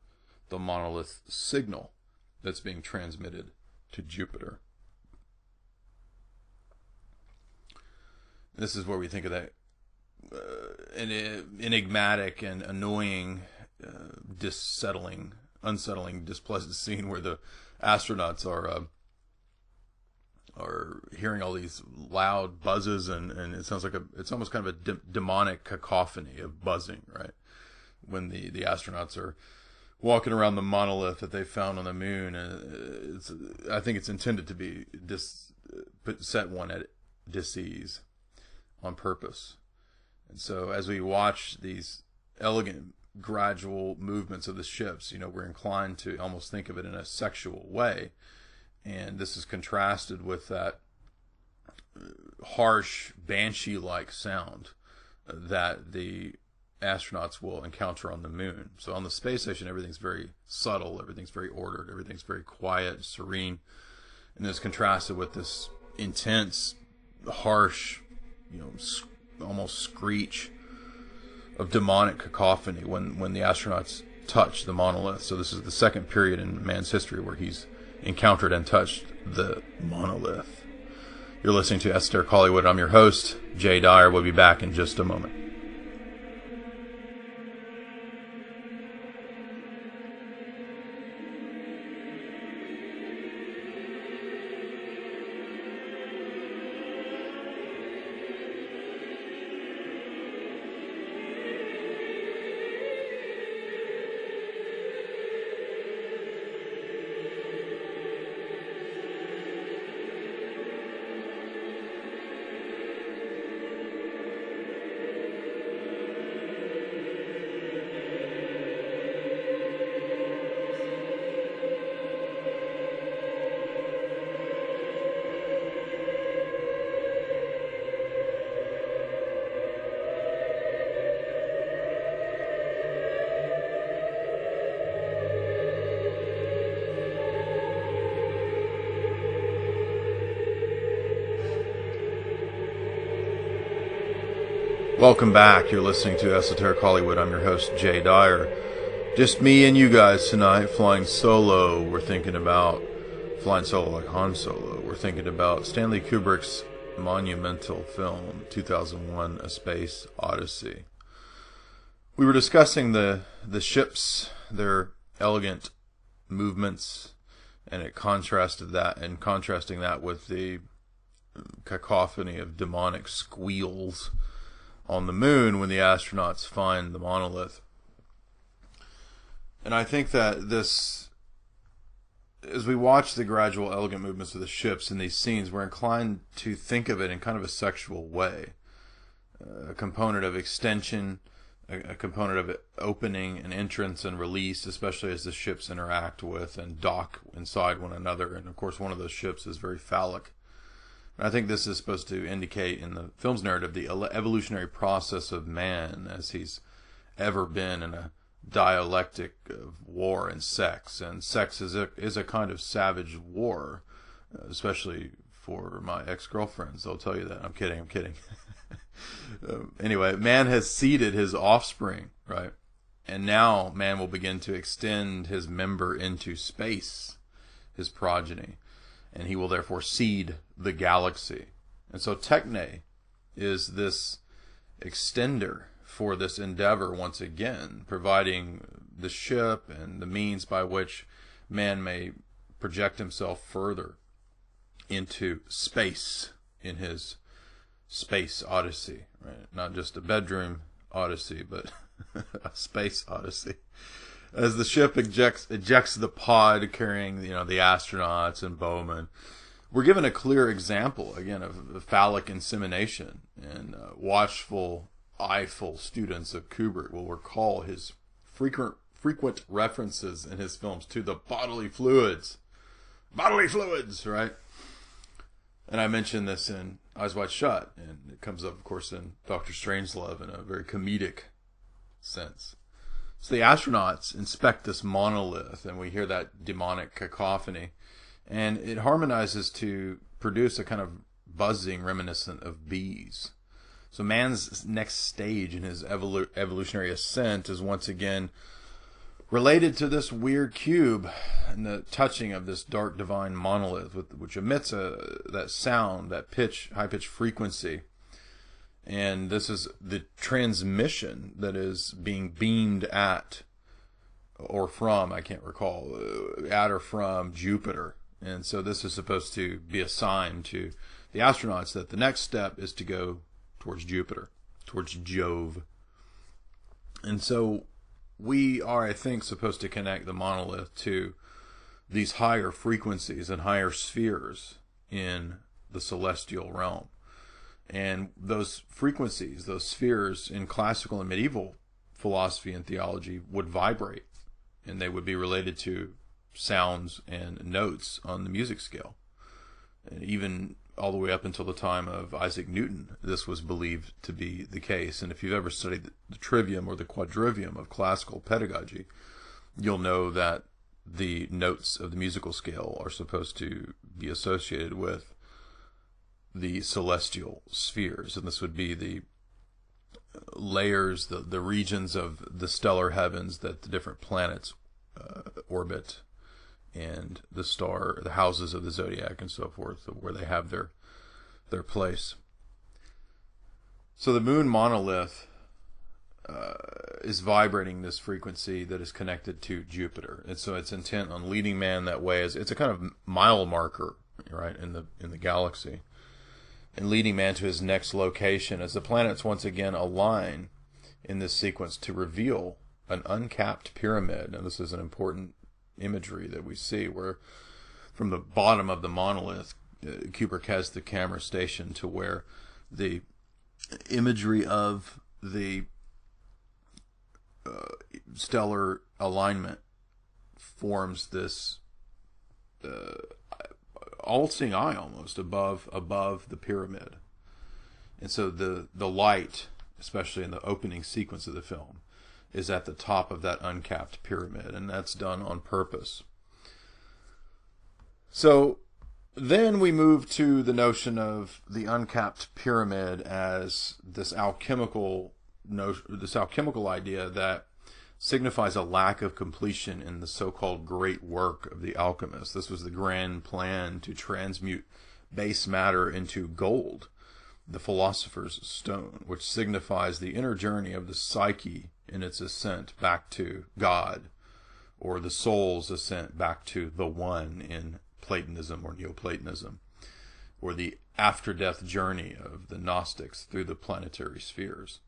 the monolith signal that's being transmitted to Jupiter. This is where we think of that enigmatic and annoying, unsettling, displeasant scene where the astronauts are hearing all these loud buzzes, and it sounds like it's almost kind of a demonic cacophony of buzzing, right? When the astronauts are walking around the monolith that they found on the moon, I think it's intended to be set one at dis-ease on purpose. And so as we watch these elegant, gradual movements of the ships, we're inclined to almost think of it in a sexual way. And this is contrasted with that harsh, banshee-like sound that the astronauts will encounter on the moon. So on the space station, everything's very subtle, everything's very ordered, everything's very quiet, serene, and it's contrasted with this intense, harsh, almost screech of demonic cacophony when the astronauts touch the monolith. So this is the second period in man's history where he's encountered and touched the monolith. You're listening to Esoteric Hollywood. I'm your host, Jay Dyer. We'll be back in just a moment. Welcome back. You're listening to Esoteric Hollywood. I'm your host, Jay Dyer. Just me and you guys tonight, flying solo. We're thinking about flying solo like Han Solo. We're thinking about Stanley Kubrick's monumental film, 2001: A Space Odyssey. We were discussing the ships, their elegant movements, and contrasting that with the cacophony of demonic squeals on the moon when the astronauts find the monolith. And I think that this, as we watch the gradual elegant movements of the ships in these scenes, we're inclined to think of it in kind of a sexual way. A component of extension, a component of opening and entrance and release, especially as the ships interact with and dock inside one another. And of course one of those ships is very phallic. I think this is supposed to indicate in the film's narrative the evolutionary process of man as he's ever been in a dialectic of war and sex. And sex is a kind of savage war, especially for my ex-girlfriends. They'll tell you that. I'm kidding. Anyway, man has seeded his offspring, right? And now man will begin to extend his member into space, his progeny. And he will therefore seed the galaxy. And so Techne is this extender for this endeavor once again, providing the ship and the means by which man may project himself further into space in his Space Odyssey, right? Not just a bedroom odyssey, but a space odyssey. As the ship ejects the pod carrying, the astronauts and Bowman, we're given a clear example, again, of phallic insemination. And watchful, eyeful students of Kubrick will recall his frequent references in his films to the bodily fluids. Bodily fluids, right? And I mentioned this in Eyes Wide Shut, and it comes up, of course, in Dr. Strangelove in a very comedic sense. So the astronauts inspect this monolith, and we hear that demonic cacophony, and it harmonizes to produce a kind of buzzing reminiscent of bees. So man's next stage in his evolutionary ascent is once again related to this weird cube and the touching of this dark divine monolith, which emits that sound, that high-pitched frequency. And this is the transmission that is being beamed at or from, I can't recall, at or from Jupiter. And so this is supposed to be a sign to the astronauts that the next step is to go towards Jupiter, towards Jove. And so we are, I think, supposed to connect the monolith to these higher frequencies and higher spheres in the celestial realm. And those frequencies, those spheres in classical and medieval philosophy and theology would vibrate, and they would be related to sounds and notes on the music scale. And even all the way up until the time of Isaac Newton, this was believed to be the case. And if you've ever studied the trivium or the quadrivium of classical pedagogy, you'll know that the notes of the musical scale are supposed to be associated with the celestial spheres, and this would be the layers, the regions of the stellar heavens that the different planets orbit, and the houses of the zodiac and so forth, where they have their place. So the moon monolith is vibrating this frequency that is connected to Jupiter, and so it's intent on leading man that way. It's a kind of mile marker, right, in the galaxy, and leading man to his next location as the planets once again align in this sequence to reveal an uncapped pyramid. And this is an important imagery that we see, where from the bottom of the monolith, Kubrick has the camera stationed to where the imagery of the stellar alignment forms this all-seeing eye almost above the pyramid. And so the light, especially in the opening sequence of the film, is at the top of that uncapped pyramid, and that's done on purpose. So then we move to the notion of the uncapped pyramid as this alchemical idea that signifies a lack of completion in the so-called great work of the alchemist. This was the grand plan to transmute base matter into gold, the philosopher's stone, which signifies the inner journey of the psyche in its ascent back to God, or the soul's ascent back to the One in Platonism or Neoplatonism, or the after-death journey of the Gnostics through the planetary spheres.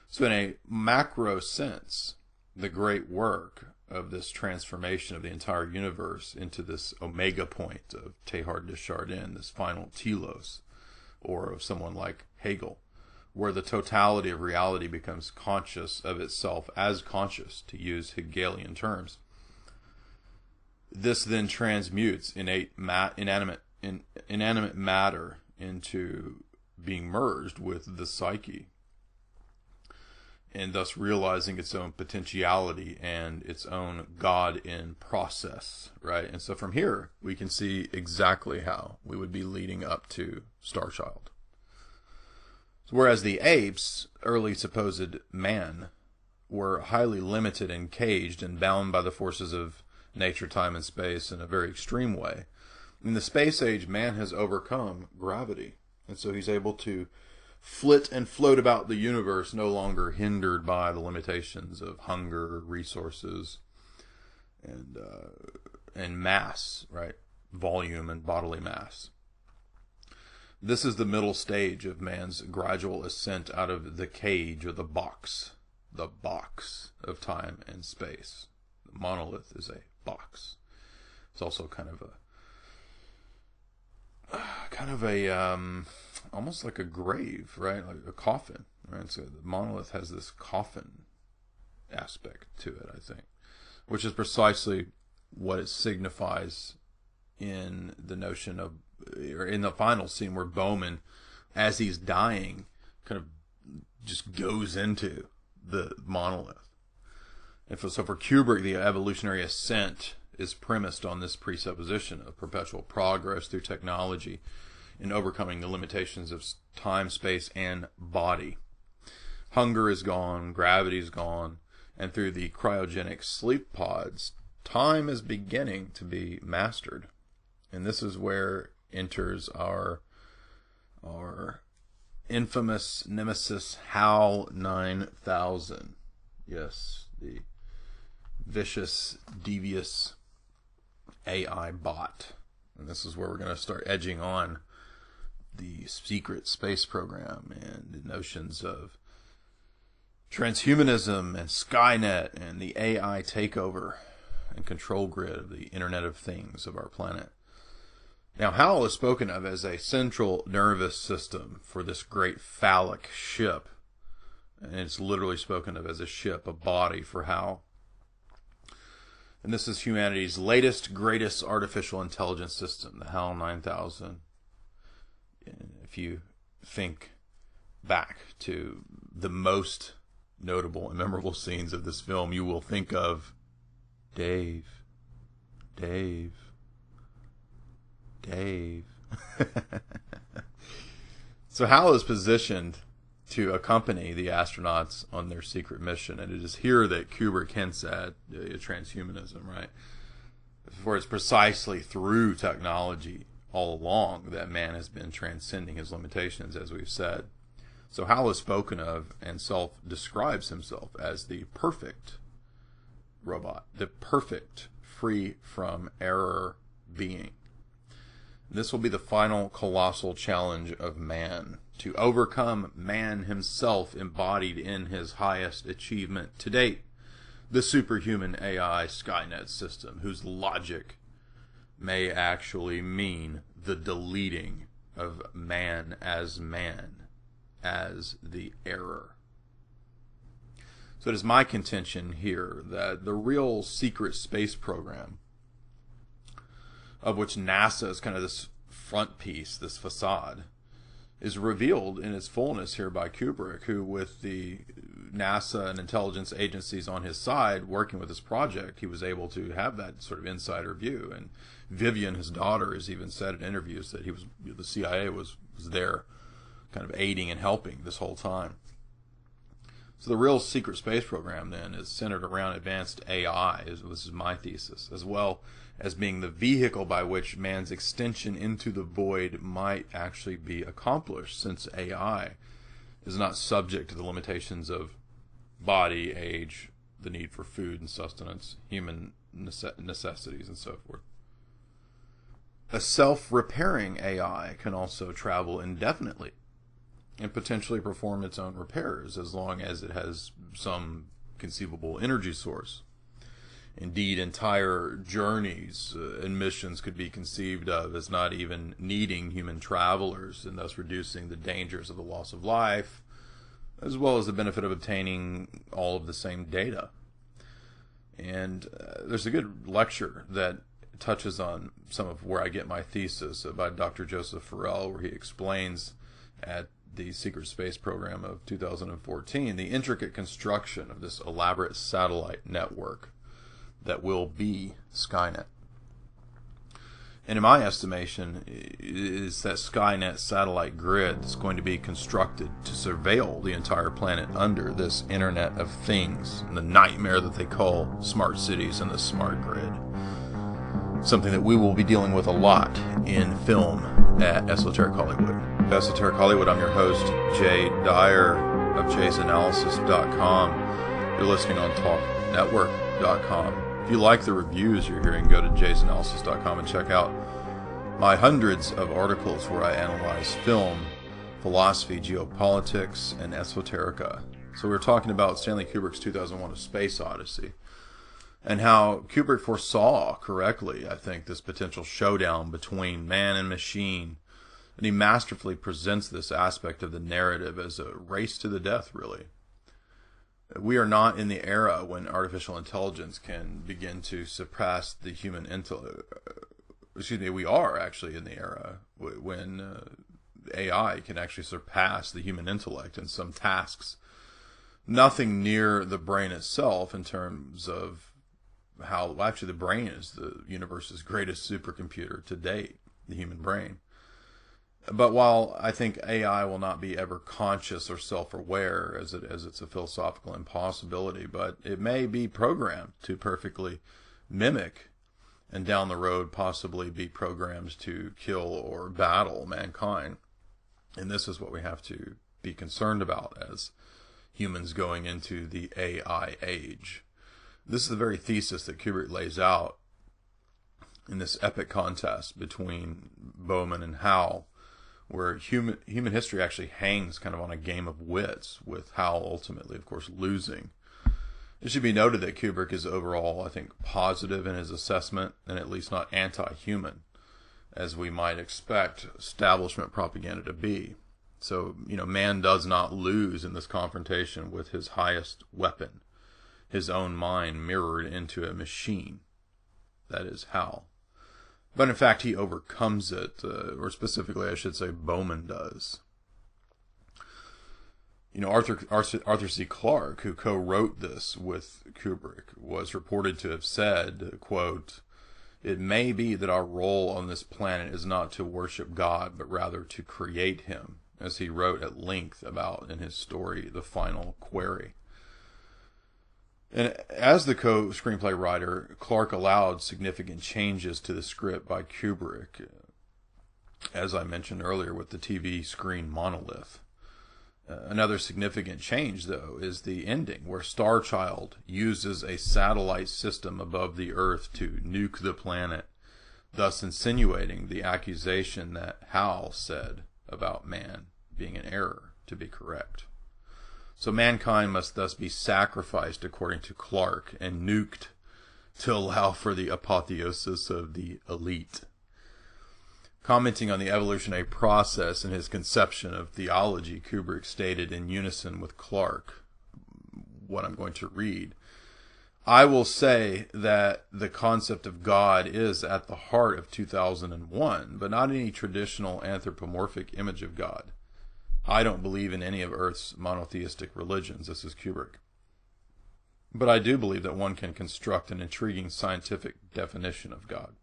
So in a macro sense, the great work of this transformation of the entire universe into this omega point of Teilhard de Chardin, this final telos, or of someone like Hegel, where the totality of reality becomes conscious of itself as conscious, to use Hegelian terms. This then transmutes inanimate matter into being merged with the psyche, and thus realizing its own potentiality and its own God in process, right? And so from here, we can see exactly how we would be leading up to Starchild. So whereas the apes, early supposed man, were highly limited and caged and bound by the forces of nature, time, and space in a very extreme way, in the space age, man has overcome gravity. And so he's able to flit and float about the universe, no longer hindered by the limitations of hunger, resources, and mass, right? Volume and bodily mass. This is the middle stage of man's gradual ascent out of the cage, or the box of time and space. The monolith is a box. It's also kind of a almost like a grave, right? Like a coffin, right? So the monolith has this coffin aspect to it, I think, which is precisely what it signifies in the notion of, or in the final scene where Bowman, as he's dying, kind of just goes into the monolith. And so for Kubrick, the evolutionary ascent is premised on this presupposition of perpetual progress through technology in overcoming the limitations of time, space, and body. Hunger is gone, gravity is gone, and through the cryogenic sleep pods, time is beginning to be mastered. And this is where enters our infamous nemesis HAL 9000. Yes, the vicious, devious AI bot. And this is where we're going to start edging on the secret space program and the notions of transhumanism and Skynet and the AI takeover and control grid of the Internet of Things of our planet. Now, HAL is spoken of as a central nervous system for this great phallic ship. And it's literally spoken of as a ship, a body for HAL. And this is humanity's latest, greatest artificial intelligence system, the HAL 9000. If you think back to the most notable and memorable scenes of this film, you will think of Dave. So HAL is positioned to accompany the astronauts on their secret mission. And it is here that Kubrick hints at transhumanism, right? For it's precisely through technology all along that man has been transcending his limitations, as we've said. So Hal is spoken of and self-describes himself as the perfect robot, the perfect, free from error being. This will be the final colossal challenge of man, to overcome man himself embodied in his highest achievement to date, the superhuman AI Skynet system, whose logic may actually mean the deleting of man, as the error. So it is my contention here that the real secret space program, of which NASA is kind of this front piece, this facade, is revealed in its fullness here by Kubrick, who, with the NASA and intelligence agencies on his side working with this project, he was able to have that sort of insider view. And Vivian, his daughter, has even said in interviews that the CIA was there kind of aiding and helping this whole time. So the real secret space program then is centered around advanced AI, this is my thesis, as well as being the vehicle by which man's extension into the void might actually be accomplished, since AI is not subject to the limitations of body, age, the need for food and sustenance, human necessities, and so forth. A self-repairing AI can also travel indefinitely and potentially perform its own repairs as long as it has some conceivable energy source. Indeed, entire journeys and missions could be conceived of as not even needing human travelers, and thus reducing the dangers of the loss of life, as well as the benefit of obtaining all of the same data. And there's a good lecture that touches on some of where I get my thesis by Dr. Joseph Farrell, where he explains at the Secret Space Program of 2014 the intricate construction of this elaborate satellite network that will be Skynet. And in my estimation, is that Skynet satellite grid that's going to be constructed to surveil the entire planet under this Internet of Things, and the nightmare that they call smart cities and the smart grid. Something that we will be dealing with a lot in film at Esoteric Hollywood. Esoteric Hollywood, I'm your host, Jay Dyer of jaysanalysis.com. You're listening on talknetwork.com. If you like the reviews you're hearing, go to jaysanalysis.com and check out my hundreds of articles where I analyze film, philosophy, geopolitics, and esoterica. So we're talking about Stanley Kubrick's 2001 A Space Odyssey, and how Kubrick foresaw correctly, I think, this potential showdown between man and machine. And he masterfully presents this aspect of the narrative as a race to the death, really. We are not in the era when artificial intelligence can begin to surpass the human intellect. We are actually in the era when AI can actually surpass the human intellect in some tasks. Nothing near the brain itself in terms of how, actually the brain is the universe's greatest supercomputer to date, the human brain. But while I think AI will not be ever conscious or self-aware, as it's a philosophical impossibility, but it may be programmed to perfectly mimic, and down the road possibly be programmed to kill or battle mankind. And this is what we have to be concerned about as humans going into the AI age. This is the very thesis that Kubrick lays out in this epic contest between Bowman and Hal, where human history actually hangs kind of on a game of wits, with Hal ultimately, of course, losing. It should be noted that Kubrick is overall, I think, positive in his assessment, and at least not anti-human, as we might expect establishment propaganda to be. So, man does not lose in this confrontation with his highest weapon, his own mind mirrored into a machine. That is Hal. But in fact, he overcomes it, or specifically, I should say, Bowman does. Arthur C. Clarke, who co-wrote this with Kubrick, was reported to have said, quote, "It may be that our role on this planet is not to worship God, but rather to create him," as he wrote at length about in his story, The Final Query. And as the co-screenplay writer, Clarke allowed significant changes to the script by Kubrick, as I mentioned earlier with the TV screen Monolith. Another significant change, though, is the ending, where Starchild uses a satellite system above the Earth to nuke the planet, thus insinuating the accusation that Hal said about man being an error to be correct. So mankind must thus be sacrificed, according to Clarke, and nuked to allow for the apotheosis of the elite. Commenting on the evolutionary process and his conception of theology, Kubrick stated in unison with Clarke, what I'm going to read: I will say that the concept of God is at the heart of 2001, but not any traditional anthropomorphic image of God. I don't believe in any of Earth's monotheistic religions. This is Kubrick. But I do believe that one can construct an intriguing scientific definition of God,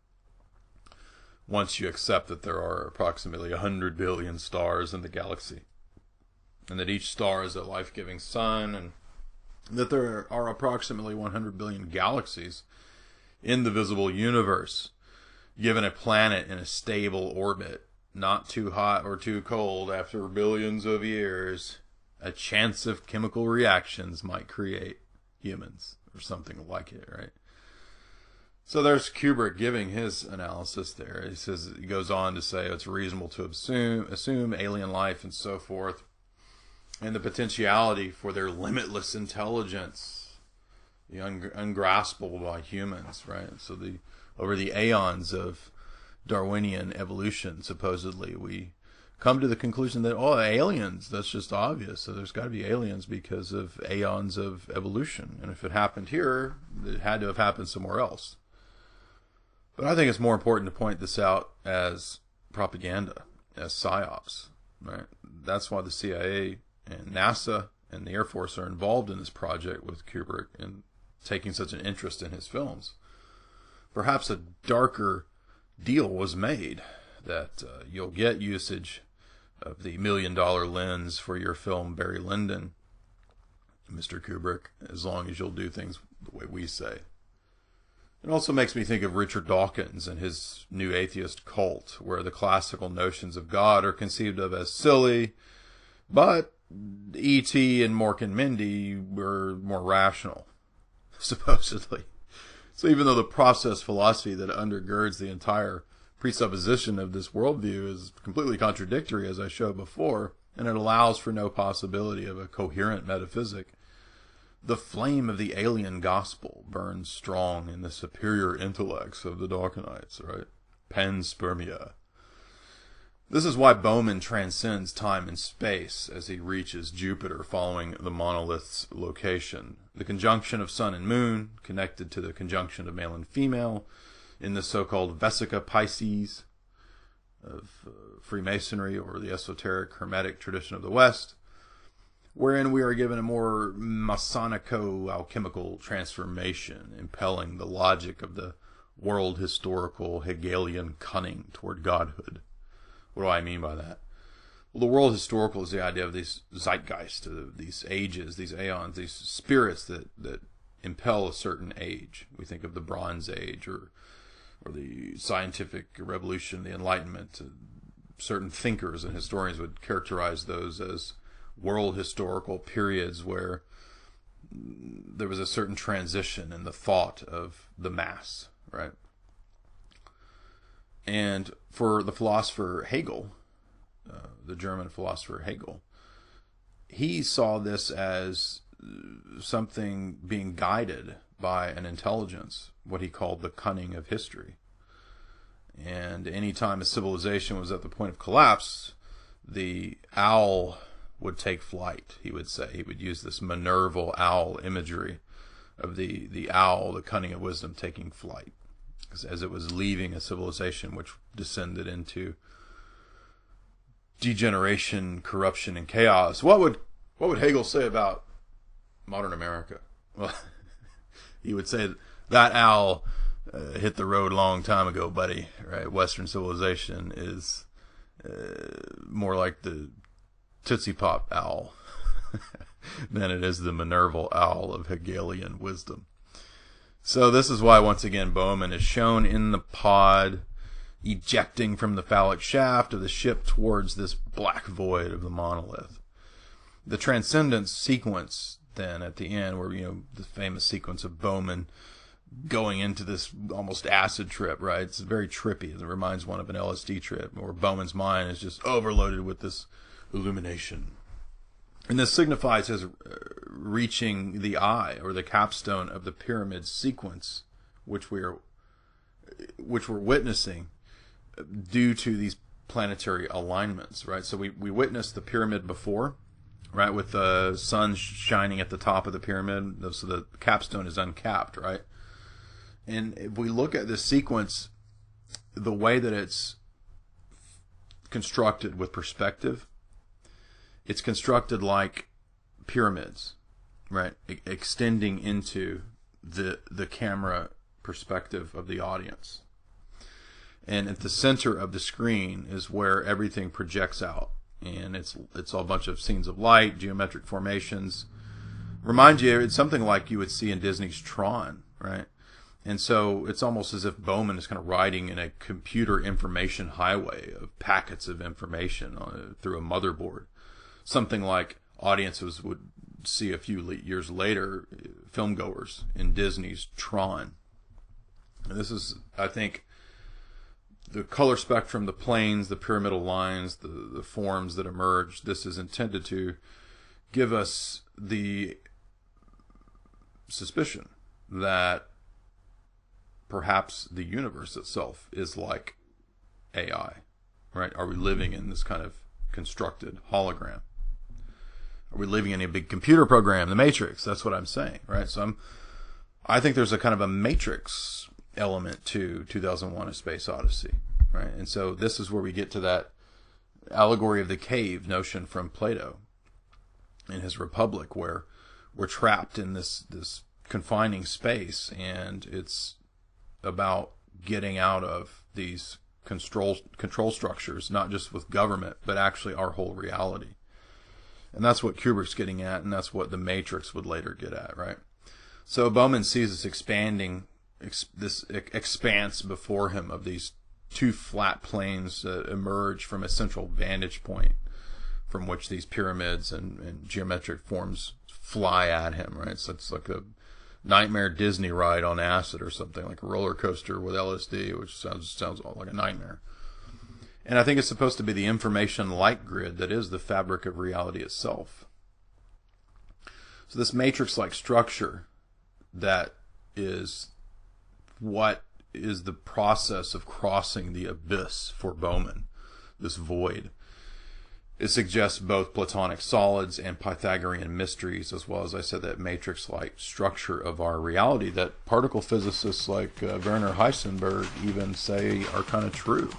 once you accept that there are approximately 100 billion stars in the galaxy, and that each star is a life-giving sun, and that there are approximately 100 billion galaxies in the visible universe, given a planet in a stable orbit, not too hot or too cold after billions of years, a chance of chemical reactions might create humans, or something like it, right? So there's Kubrick giving his analysis there. He goes on to say it's reasonable to assume alien life and so forth, and the potentiality for their limitless intelligence, the ungraspable by humans, right? So over the aeons of Darwinian evolution, supposedly, we come to the conclusion that, aliens, that's just obvious. So there's got to be aliens because of aeons of evolution. And if it happened here, it had to have happened somewhere else. But I think it's more important to point this out as propaganda, as psyops, right? That's why the CIA and NASA and the Air Force are involved in this project with Kubrick and taking such an interest in his films. Perhaps a darker deal was made that you'll get usage of the $1 million lens for your film Barry Lyndon, Mr. Kubrick, as long as you'll do things the way we say. It also makes me think of Richard Dawkins and his New Atheist Cult, where the classical notions of God are conceived of as silly, but E.T. and Mork and Mindy were more rational, supposedly. So even though the process philosophy that undergirds the entire presupposition of this worldview is completely contradictory, as I showed before, and it allows for no possibility of a coherent metaphysic, the flame of the alien gospel burns strong in the superior intellects of the Dawkinites, right? Panspermia. This is why Bowman transcends time and space as he reaches Jupiter following the monolith's location. The conjunction of sun and moon, connected to the conjunction of male and female, in the so-called Vesica Pisces of Freemasonry or the esoteric Hermetic tradition of the West, wherein we are given a more Masonico-alchemical transformation, impelling the logic of the world historical Hegelian cunning toward godhood. What do I mean by that? Well, the world historical is the idea of these zeitgeists, these ages, these aeons, these spirits that impel a certain age. We think of the Bronze Age or the scientific revolution, the Enlightenment. Certain thinkers and historians would characterize those as world historical periods where there was a certain transition in the thought of the mass, right? And for the philosopher Hegel, the German philosopher Hegel, he saw this as something being guided by an intelligence, what he called the cunning of history. And any time a civilization was at the point of collapse, the owl would take flight, he would say. He would use this Minerval owl imagery of the owl, the cunning of wisdom, taking flight, as it was leaving a civilization which descended into degeneration, corruption, and chaos. What would Hegel say about modern America? Well, he would say that owl hit the road a long time ago, buddy. Right? Western civilization is more like the Tootsie Pop owl than it is the Minerval owl of Hegelian wisdom. So this is why, once again, Bowman is shown in the pod, ejecting from the phallic shaft of the ship towards this black void of the monolith. The Transcendence Sequence, then, at the end, where, the famous sequence of Bowman going into this almost acid trip, right? It's very trippy. It reminds one of an LSD trip, where Bowman's mind is just overloaded with this illumination. And this signifies his reaching the eye, or the capstone of the pyramid sequence, which we're witnessing due to these planetary alignments, right? So we witnessed the pyramid before, right, with the sun shining at the top of the pyramid, so the capstone is uncapped, right? And if we look at this sequence, the way that it's constructed with perspective, it's constructed like pyramids, right? Extending into the camera perspective of the audience. And at the center of the screen is where everything projects out. And it's all a bunch of scenes of light, geometric formations. Remind you, it's something like you would see in Disney's Tron, right? And so it's almost as if Bowman is kind of riding in a computer information highway of packets of information through a motherboard. Something like audiences would see a few years later, filmgoers in Disney's Tron. And this is, I think, the color spectrum, the planes, the pyramidal lines, the forms that emerge. This is intended to give us the suspicion that perhaps the universe itself is like AI, right? Are we living in this kind of constructed hologram? Are we living in a big computer program, the Matrix? That's what I'm saying, right? So I think there's a kind of a Matrix element to 2001: A Space Odyssey, right? And so this is where we get to that allegory of the cave notion from Plato in his Republic, where we're trapped in this confining space, and it's about getting out of these control structures, not just with government, but actually our whole reality. And that's what Kubrick's getting at, and that's what the Matrix would later get at, right? So Bowman sees this expanding, this expanse before him of these two flat planes that emerge from a central vantage point from which these pyramids and geometric forms fly at him, right? So it's like a nightmare Disney ride on acid or something, like a roller coaster with LSD, which sounds like a nightmare. And I think it's supposed to be the information light grid that is the fabric of reality itself. So this matrix-like structure that is what is the process of crossing the abyss for Bowman, this void. It suggests both Platonic solids and Pythagorean mysteries, as well as, I said, that matrix-like structure of our reality that particle physicists like Werner Heisenberg even say are kind of true.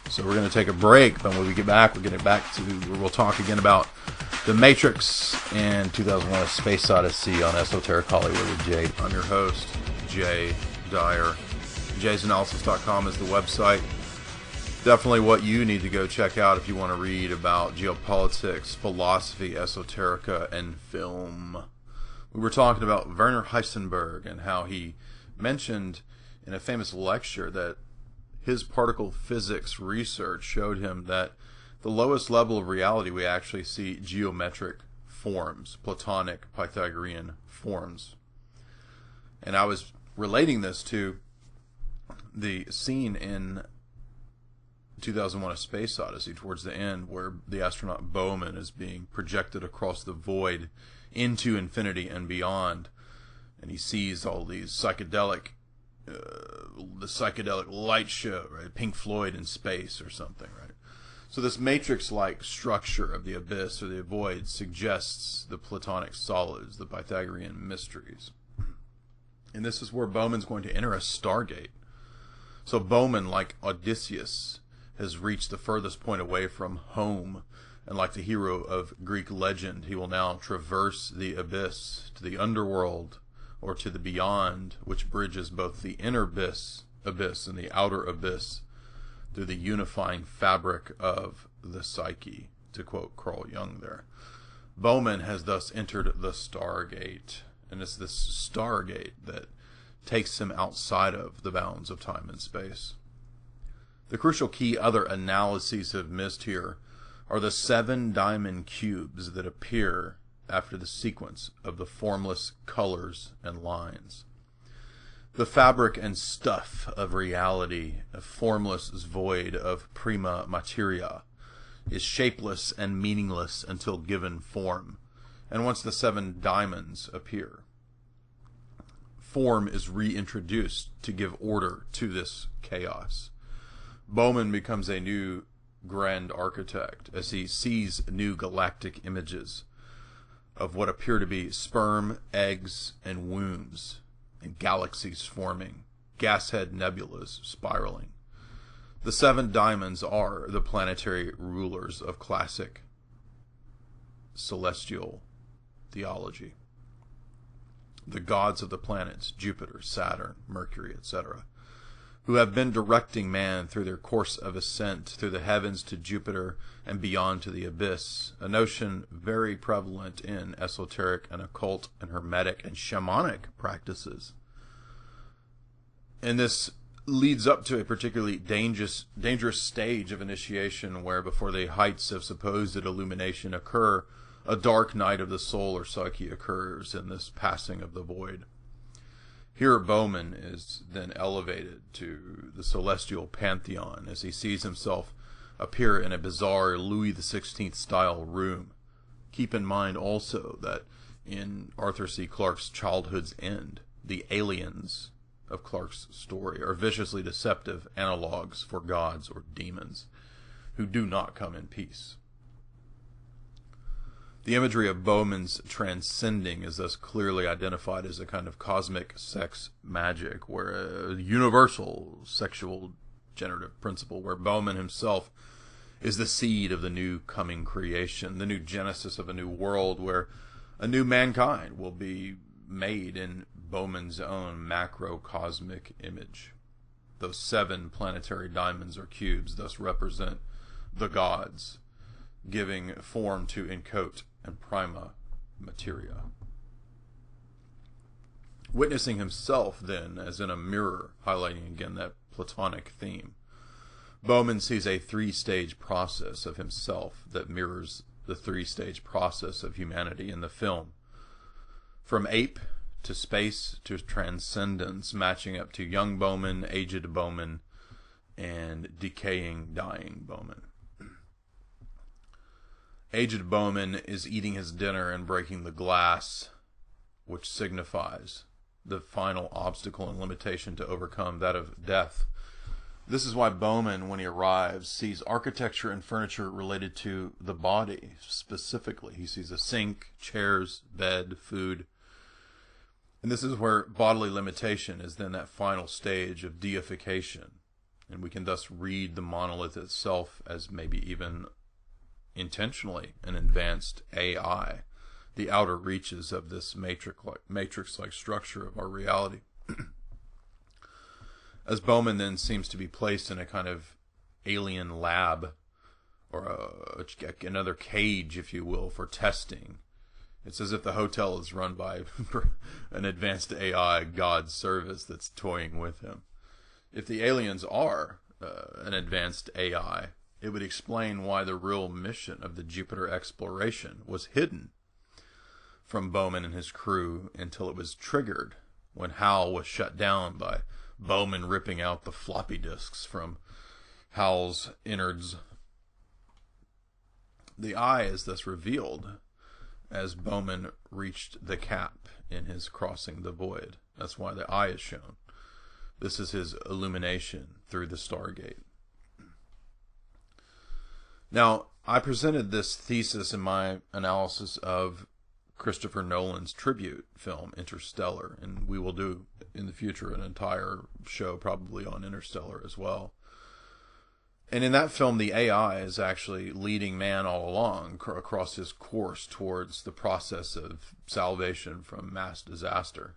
So we're going to take a break, but when we get back, we'll talk again about the Matrix and 2001: A Space Odyssey on Esoteric Hollywood with Jay. I'm your host, Jay Dyer. jaysanalysis.com is the website. Definitely what you need to go check out if you want to read about geopolitics, philosophy, esoterica, and film. We were talking about Werner Heisenberg and how he mentioned in a famous lecture that his particle physics research showed him that the lowest level of reality we actually see geometric forms, Platonic, Pythagorean forms. And I was relating this to the scene in 2001: A Space Odyssey towards the end, where the astronaut Bowman is being projected across the void into infinity and beyond, and he sees all these psychedelic the psychedelic light show, right? Pink Floyd in space or something, right? So this matrix-like structure of the abyss or the void suggests the Platonic solids, the Pythagorean mysteries. And this is where Bowman's going to enter a stargate. So Bowman, like Odysseus, has reached the furthest point away from home, and like the hero of Greek legend, he will now traverse the abyss to the underworld, or to the beyond, which bridges both the inner abyss and the outer abyss through the unifying fabric of the psyche. to quote Carl Jung there. Bowman has thus entered the Stargate, and it's this Stargate that takes him outside of the bounds of time and space. The crucial key other analyses have missed here are the 7 diamond cubes that appear after the sequence of the formless colors and lines. The fabric and stuff of reality, a formless void of prima materia, is shapeless and meaningless until given form, and once the 7 diamonds appear, form is reintroduced to give order to this chaos. Bowman becomes a new grand architect as he sees new galactic images of what appear to be sperm, eggs, and wombs, and galaxies forming, gas-head nebulas spiraling. The 7 diamonds are the planetary rulers of classic celestial theology. The gods of the planets, Jupiter, Saturn, Mercury, etc., who have been directing man through their course of ascent through the heavens to Jupiter and beyond to the abyss, a notion very prevalent in esoteric and occult and hermetic and shamanic practices. And this leads up to a particularly dangerous stage of initiation where, before the heights of supposed illumination occur, a dark night of the soul or psyche occurs in this passing of the void. Here Bowman is then elevated to the celestial pantheon as he sees himself appear in a bizarre Louis XVI style room. Keep in mind also that in Arthur C. Clarke's Childhood's End, the aliens of Clarke's story are viciously deceptive analogues for gods or demons who do not come in peace. The imagery of Bowman's transcending is thus clearly identified as a kind of cosmic sex magic, where a universal sexual generative principle, where Bowman himself is the seed of the new coming creation, the new genesis of a new world, where a new mankind will be made in Bowman's own macrocosmic image. Those 7 planetary diamonds or cubes thus represent the gods, giving form to inchoate and prima materia. Witnessing himself, then, as in a mirror, highlighting again that Platonic theme, Bowman sees a 3-stage process of himself that mirrors the 3-stage process of humanity in the film. From ape to space to transcendence, matching up to young Bowman, aged Bowman, and decaying, dying Bowman. Aged Bowman is eating his dinner and breaking the glass, which signifies the final obstacle and limitation to overcome, that of death. This is why Bowman, when he arrives, sees architecture and furniture related to the body specifically. He sees a sink, chairs, bed, food. And this is where bodily limitation is then that final stage of deification. And we can thus read the monolith itself as maybe even intentionally an advanced AI, the outer reaches of this matrix-like structure of our reality. As Bowman then seems to be placed in a kind of alien lab, or another cage, if you will, for testing. It's as if the hotel is run by an advanced AI God service that's toying with him. If the aliens are an advanced AI, it would explain why the real mission of the Jupiter exploration was hidden from Bowman and his crew until it was triggered when HAL was shut down by Bowman ripping out the floppy disks from HAL's innards. The eye is thus revealed as Bowman reached the cap in his crossing the void. That's why the eye is shown. This is his illumination through the Stargate. Now, I presented this thesis in my analysis of Christopher Nolan's tribute film, Interstellar, and we will do in the future an entire show probably on Interstellar as well. And in that film, the AI is actually leading man all along across his course towards the process of salvation from mass disaster.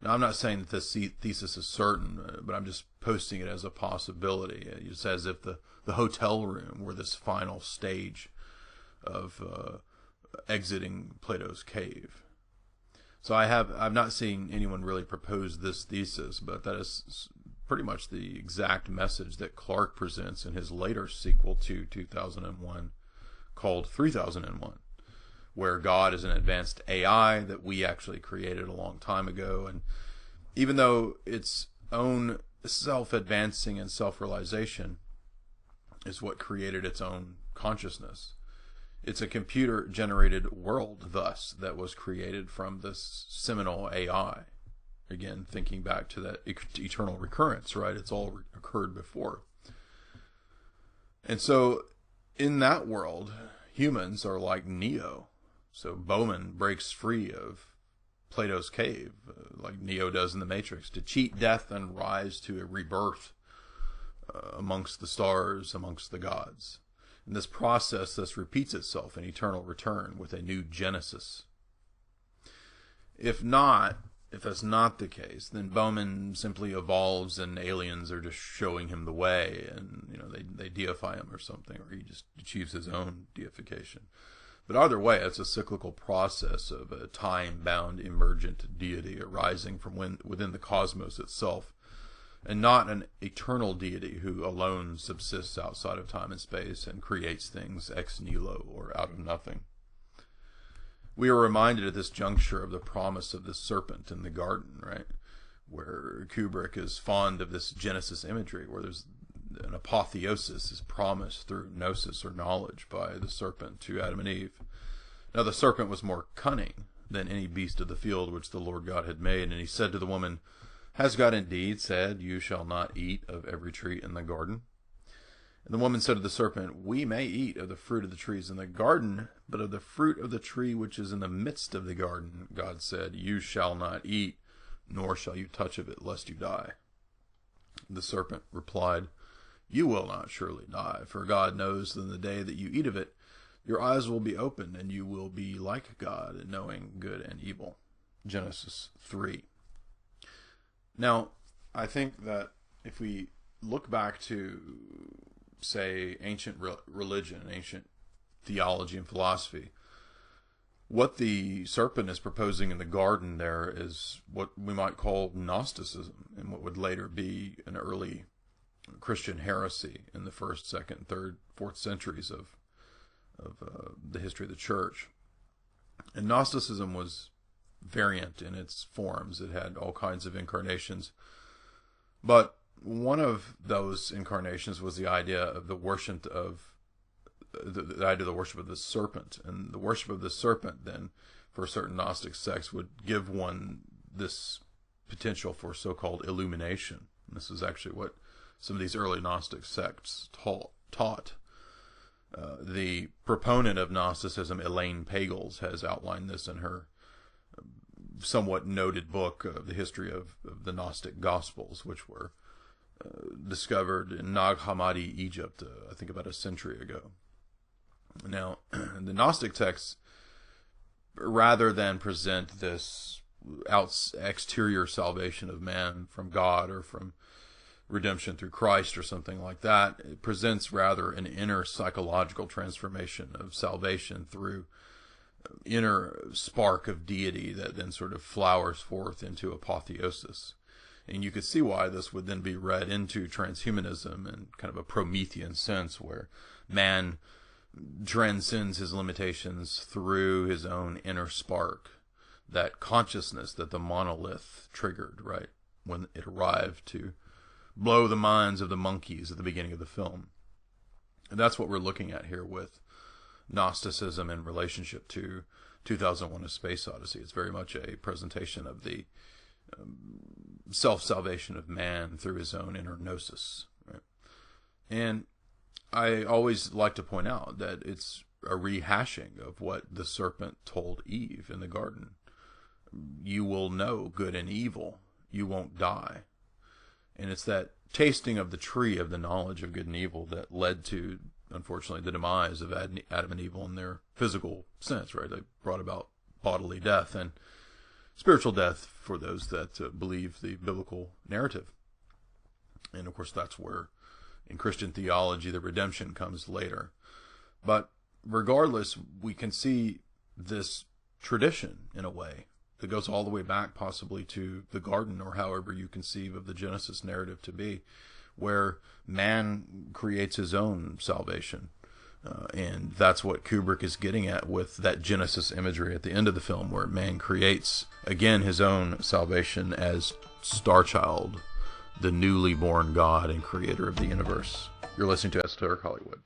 Now, I'm not saying that this thesis is certain, but I'm just posting it as a possibility. It's as if the hotel room were this final stage of exiting Plato's cave. So I've not seen anyone really propose this thesis, but that is pretty much the exact message that Clarke presents in his later sequel to 2001 called 3001, where God is an advanced AI that we actually created a long time ago. And even though its own self-advancing and self-realization is what created its own consciousness, it's a computer-generated world, thus, that was created from this seminal AI. Again, thinking back to that eternal recurrence, right? It's all occurred before. And so, in that world, humans are like Neo. So Bowman breaks free of Plato's cave, like Neo does in the Matrix, to cheat death and rise to a rebirth amongst the stars, amongst the gods. And this process thus repeats itself in eternal return with a new genesis. If that's not the case, then Bowman simply evolves and aliens are just showing him the way, and they deify him or something, or he just achieves his own deification. But either way, it's a cyclical process of a time-bound emergent deity arising from within the cosmos itself, and not an eternal deity who alone subsists outside of time and space and creates things ex nihilo, or out of nothing. We are reminded at this juncture of the promise of the serpent in the garden, right? Where Kubrick is fond of this Genesis imagery, where there's an apotheosis is promised through gnosis or knowledge by the serpent to Adam and Eve. Now the serpent was more cunning than any beast of the field which the Lord God had made, and he said to the woman, "Has God indeed said, you shall not eat of every tree in the garden?" And the woman said to the serpent, "We may eat of the fruit of the trees in the garden, but of the fruit of the tree which is in the midst of the garden, God said, you shall not eat, nor shall you touch of it, lest you die." The serpent replied, "You will not surely die, for God knows that in the day that you eat of it, your eyes will be opened, and you will be like God in knowing good and evil." Genesis 3. Now, I think that if we look back to, say, ancient religion, ancient theology and philosophy, what the serpent is proposing in the garden there is what we might call Gnosticism, and what would later be an early Christian heresy in the 1st, 2nd, 3rd, 4th centuries of the history of the church. And Gnosticism was variant in its forms. It had all kinds of incarnations. But one of those incarnations was the idea of the worship of the serpent. And the worship of the serpent, then, for certain Gnostic sects, would give one this potential for so-called illumination. And this is actually what some of these early Gnostic sects taught. The proponent of Gnosticism, Elaine Pagels, has outlined this in her somewhat noted book of the history of the Gnostic Gospels, which were discovered in Nag Hammadi, Egypt, I think about a century ago. Now, the Gnostic texts, rather than present this exterior salvation of man from God or from redemption through Christ or something like that, it presents rather an inner psychological transformation of salvation through inner spark of deity that then sort of flowers forth into apotheosis. And you could see why this would then be read into transhumanism in kind of a Promethean sense, where man transcends his limitations through his own inner spark, that consciousness that the monolith triggered, right, when it arrived to blow the minds of the monkeys at the beginning of the film. And that's what we're looking at here with Gnosticism in relationship to 2001: A Space Odyssey. It's very much a presentation of the self-salvation of man through his own inner gnosis. Right? And I always like to point out that it's a rehashing of what the serpent told Eve in the garden. You will know good and evil. You won't die. And it's that tasting of the tree of the knowledge of good and evil that led to, unfortunately, the demise of Adam and Eve in their physical sense, right? They brought about bodily death and spiritual death for those that believe the biblical narrative. And, of course, that's where, in Christian theology, the redemption comes later. But regardless, we can see this tradition in a way that goes all the way back possibly to the garden, or however you conceive of the Genesis narrative to be, where man creates his own salvation. And that's what Kubrick is getting at with that Genesis imagery at the end of the film, where man creates, again, his own salvation as Starchild, the newly born God and creator of the universe. You're listening to Esoteric Hollywood.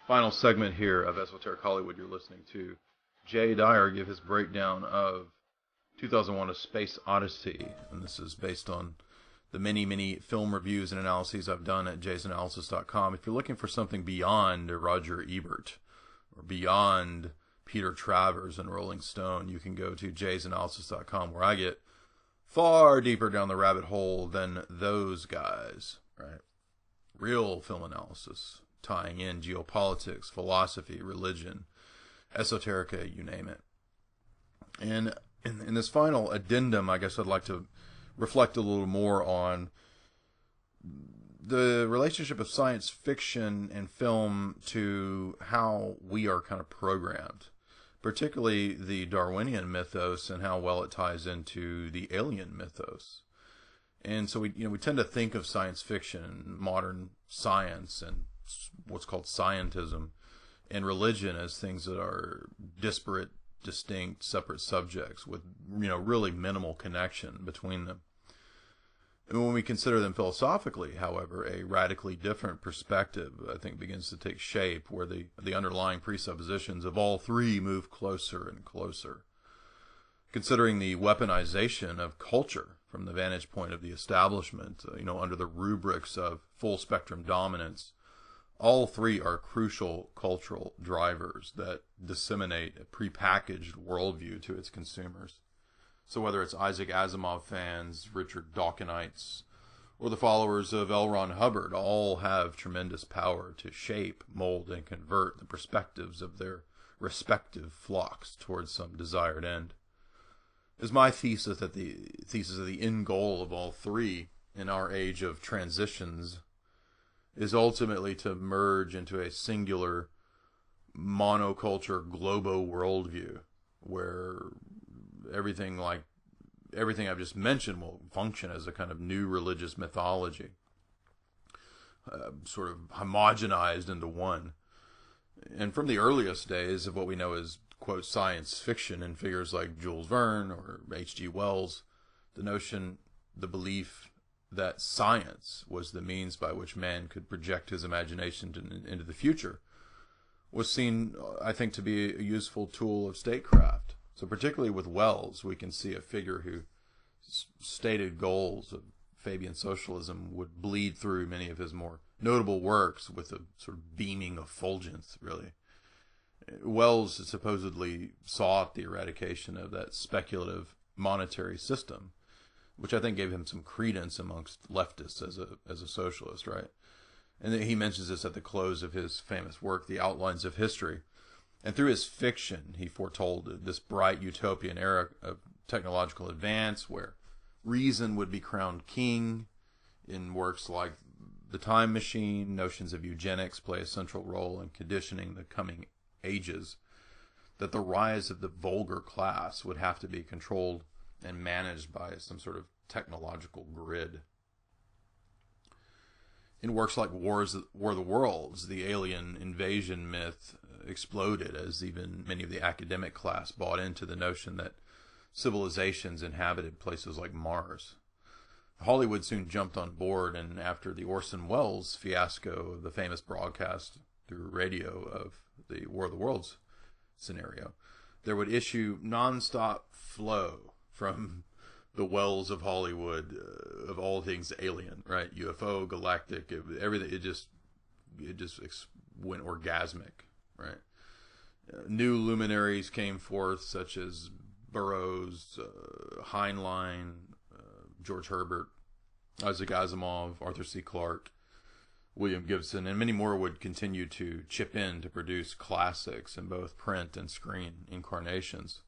Final segment here of Esoteric Hollywood. You're listening to Jay Dyer give his breakdown of 2001: A Space Odyssey, and this is based on the many film reviews and analyses I've done at jaysanalysis.com. If you're looking for something beyond Roger Ebert or beyond Peter Travers and Rolling Stone, you can go to jaysanalysis.com, where I get far deeper down the rabbit hole than those guys, right? Real film analysis, tying in geopolitics, philosophy, religion, esoterica, you name it. And in this final addendum, I guess I'd like to reflect a little more on the relationship of science fiction and film to how we are kind of programmed, particularly the Darwinian mythos and how well it ties into the alien mythos. And so we tend to think of science fiction, modern science, and what's called scientism, and religion as things that are disparate, distinct, separate subjects with really minimal connection between them. And when we consider them philosophically, however, a radically different perspective, I think, begins to take shape, where the underlying presuppositions of all three move closer and closer. Considering the weaponization of culture from the vantage point of the establishment, under the rubrics of full spectrum dominance, all three are crucial cultural drivers that disseminate a prepackaged worldview to its consumers. So whether it's Isaac Asimov fans, Richard Dawkinites, or the followers of L. Ron Hubbard, all have tremendous power to shape, mold, and convert the perspectives of their respective flocks towards some desired end. It is my thesis that the end goal of all three in our age of transitions is ultimately to merge into a singular monoculture globo worldview, where everything I've just mentioned will function as a kind of new religious mythology, sort of homogenized into one. And from the earliest days of what we know as, quote, science fiction, in figures like Jules Verne or H.G. Wells, the belief that science was the means by which man could project his imagination into the future was seen, I think, to be a useful tool of statecraft. So particularly with Wells, we can see a figure whose stated goals of Fabian socialism would bleed through many of his more notable works with a sort of beaming effulgence, really. Wells supposedly sought the eradication of that speculative monetary system, which I think gave him some credence amongst leftists as a socialist, right? And he mentions this at the close of his famous work, The Outlines of History. And through his fiction, he foretold this bright utopian era of technological advance where reason would be crowned king in works like the time machine, notions of eugenics play a central role in conditioning the coming ages, that the rise of the vulgar class would have to be controlled and managed by some sort of technological grid. In works like War of the Worlds, the alien invasion myth exploded as even many of the academic class bought into the notion that civilizations inhabited places like Mars. Hollywood soon jumped on board, and after the Orson Welles fiasco of the famous broadcast through radio of the War of the Worlds scenario, there would issue nonstop flow from the wells of Hollywood of all things alien, right? UFO, galactic, everything. It just went orgasmic, right? New luminaries came forth, such as Burroughs, Heinlein, George Herbert, Isaac Asimov, Arthur C. Clarke, William Gibson, and many more would continue to chip in to produce classics in both print and screen incarnations.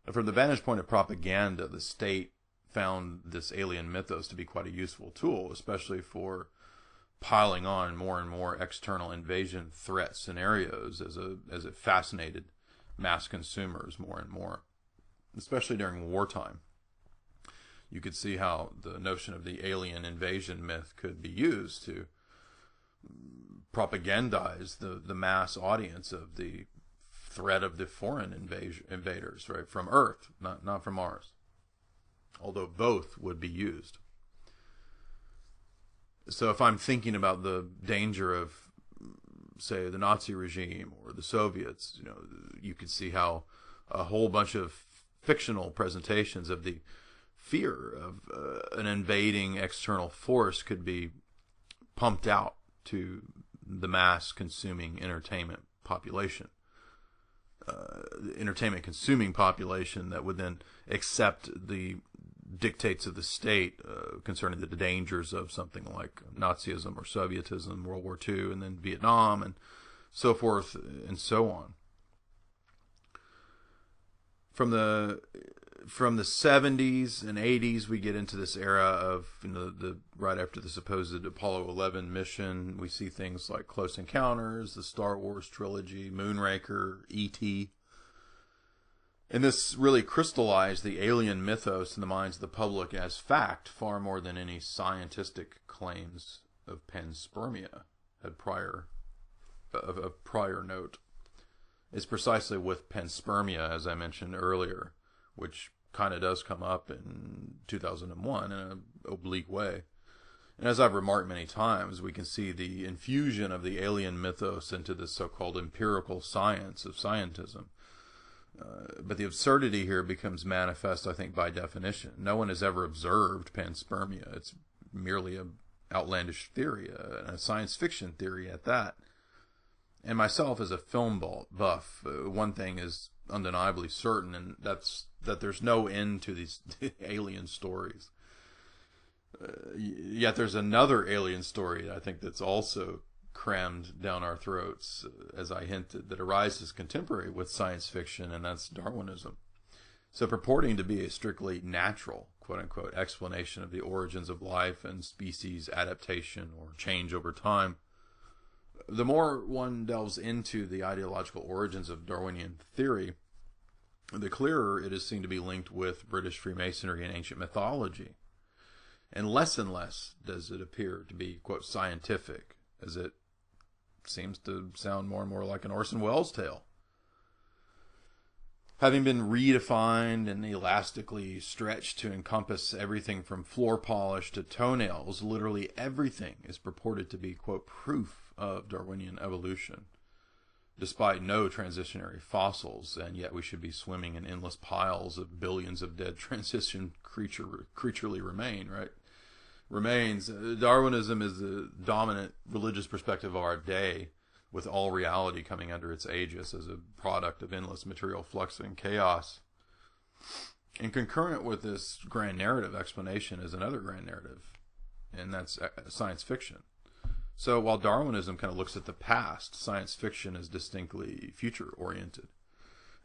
From the vantage point of propaganda, the state found this alien mythos to be quite a useful tool, especially for piling on more and more external invasion threat scenarios as it fascinated mass consumers more and more, especially during wartime. You could see how the notion of the alien invasion myth could be used to propagandize the mass audience of the threat of the foreign invaders, right, from Earth, not from Mars, although both would be used. So if I'm thinking about the danger of, say, the Nazi regime or the Soviets, you could see how a whole bunch of fictional presentations of the fear of an invading external force could be pumped out to the mass consuming entertainment population. Entertainment consuming population that would then accept the dictates of the state concerning the dangers of something like Nazism or Sovietism, World War II, and then Vietnam, and so forth and so on. From the 70s and 80s, we get into this era of the right after the supposed Apollo 11 mission. We see things like Close Encounters, the Star Wars trilogy, Moonraker, E.T. And this really crystallized the alien mythos in the minds of the public as fact far more than any scientific claims of panspermia had prior note. It's precisely with panspermia, as I mentioned earlier, which kind of does come up in 2001 in an oblique way. And as I've remarked many times, we can see the infusion of the alien mythos into this so-called empirical science of scientism. But the absurdity here becomes manifest, I think, by definition. No one has ever observed panspermia. It's merely an outlandish theory, a science fiction theory at that. And myself, as a film buff, one thing is undeniably certain, and that's that there's no end to these alien stories. Yet there's another alien story, I think, that's also crammed down our throats, as I hinted, that arises contemporary with science fiction, and that's Darwinism. So purporting to be a strictly natural, quote-unquote, explanation of the origins of life and species adaptation or change over time, the more one delves into the ideological origins of Darwinian theory, the clearer it is seen to be linked with British Freemasonry and ancient mythology. And less does it appear to be, quote, scientific, as it seems to sound more and more like an Orson Welles tale. Having been redefined and elastically stretched to encompass everything from floor polish to toenails, literally everything is purported to be, quote, proof of Darwinian evolution, despite no transitionary fossils, and yet we should be swimming in endless piles of billions of dead transition creaturely remains. Darwinism is the dominant religious perspective of our day, with all reality coming under its aegis as a product of endless material flux and chaos. And concurrent with this grand narrative explanation is another grand narrative, and that's science fiction. So while Darwinism kind of looks at the past, science fiction is distinctly future-oriented.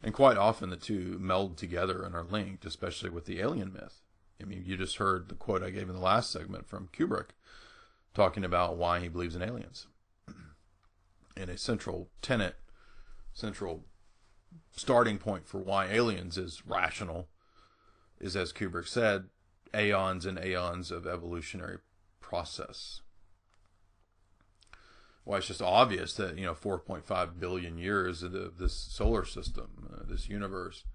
And quite often the two meld together and are linked, especially with the alien myth. I mean, you just heard the quote I gave in the last segment from Kubrick, talking about why he believes in aliens. And a central tenet, central starting point for why aliens is rational is, as Kubrick said, aeons and aeons of evolutionary process. Well, it's just obvious that, 4.5 billion years of this solar system, this universe,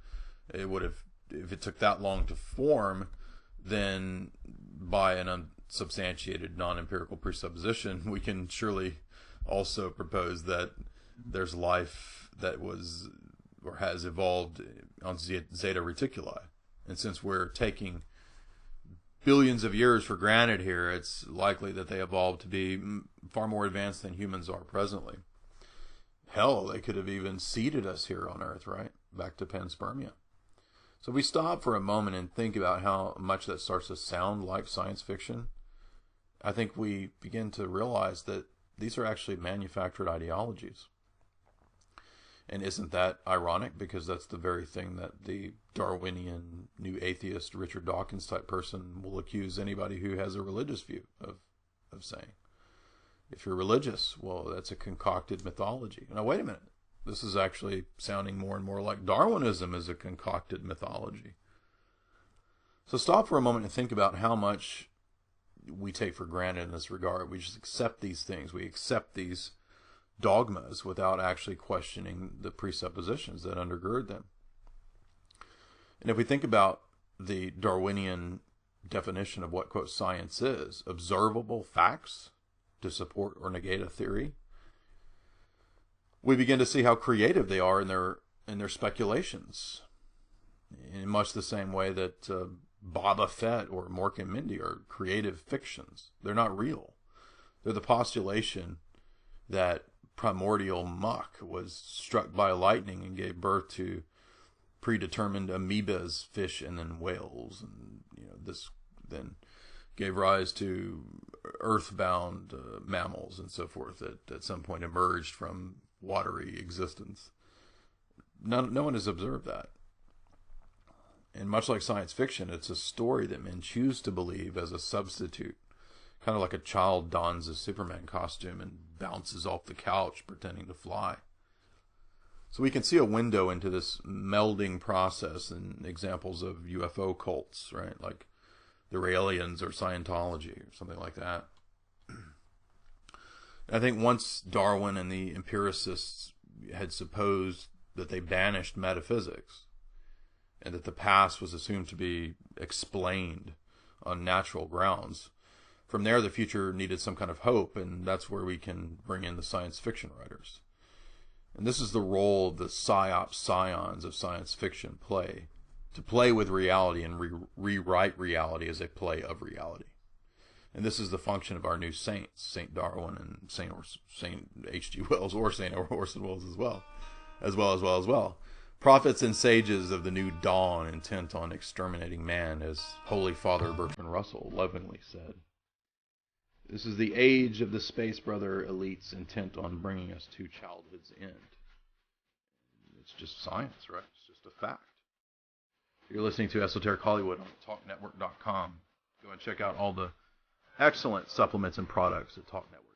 it would have, if it took that long to form, then by an unsubstantiated non-empirical presupposition, we can surely also propose that there's life that was or has evolved on Zeta Reticuli. And since we're taking billions of years for granted here, it's likely that they evolved to be far more advanced than humans are presently. Hell, they could have even seeded us here on Earth, right? Back to panspermia. So if we stop for a moment and think about how much that starts to sound like science fiction, I think we begin to realize that these are actually manufactured ideologies. And isn't that ironic? Because that's the very thing that the Darwinian new atheist Richard Dawkins type person will accuse anybody who has a religious view of saying. If you're religious, well, that's a concocted mythology. Now, wait a minute. This is actually sounding more and more like Darwinism as a concocted mythology. So stop for a moment and think about how much we take for granted in this regard. We just accept these things. We accept these dogmas without actually questioning the presuppositions that undergird them. And if we think about the Darwinian definition of what, quote, science is, observable facts to support or negate a theory, we begin to see how creative they are in their speculations, in much the same way that Boba Fett or Mork and Mindy are creative fictions. They're not real. They're the postulation that primordial muck was struck by lightning and gave birth to predetermined amoebas, fish, and then whales, and this then gave rise to earthbound mammals and so forth that at some point emerged from watery existence. No one has observed that. And much like science fiction, it's a story that men choose to believe as a substitute. Kind of like a child dons a Superman costume and bounces off the couch pretending to fly. So we can see a window into this melding process in examples of UFO cults, right? Like the Raelians or Scientology or something like that. I think once Darwin and the empiricists had supposed that they banished metaphysics and that the past was assumed to be explained on natural grounds, from there the future needed some kind of hope, and that's where we can bring in the science fiction writers. And this is the role the psyops scions of science fiction play, to play with reality and rewrite reality as a play of reality. And this is the function of our new saints, St. Darwin and St. H.G. Wells, or St. Orson Welles as well. Prophets and sages of the new dawn intent on exterminating man, as Holy Father Bertrand Russell lovingly said. This is the age of the space brother elites intent on bringing us to childhood's end. It's just science, right? It's just a fact. You're listening to Esoteric Hollywood on TalkNetwork.com. Go and check out all the excellent supplements and products at Talk Network.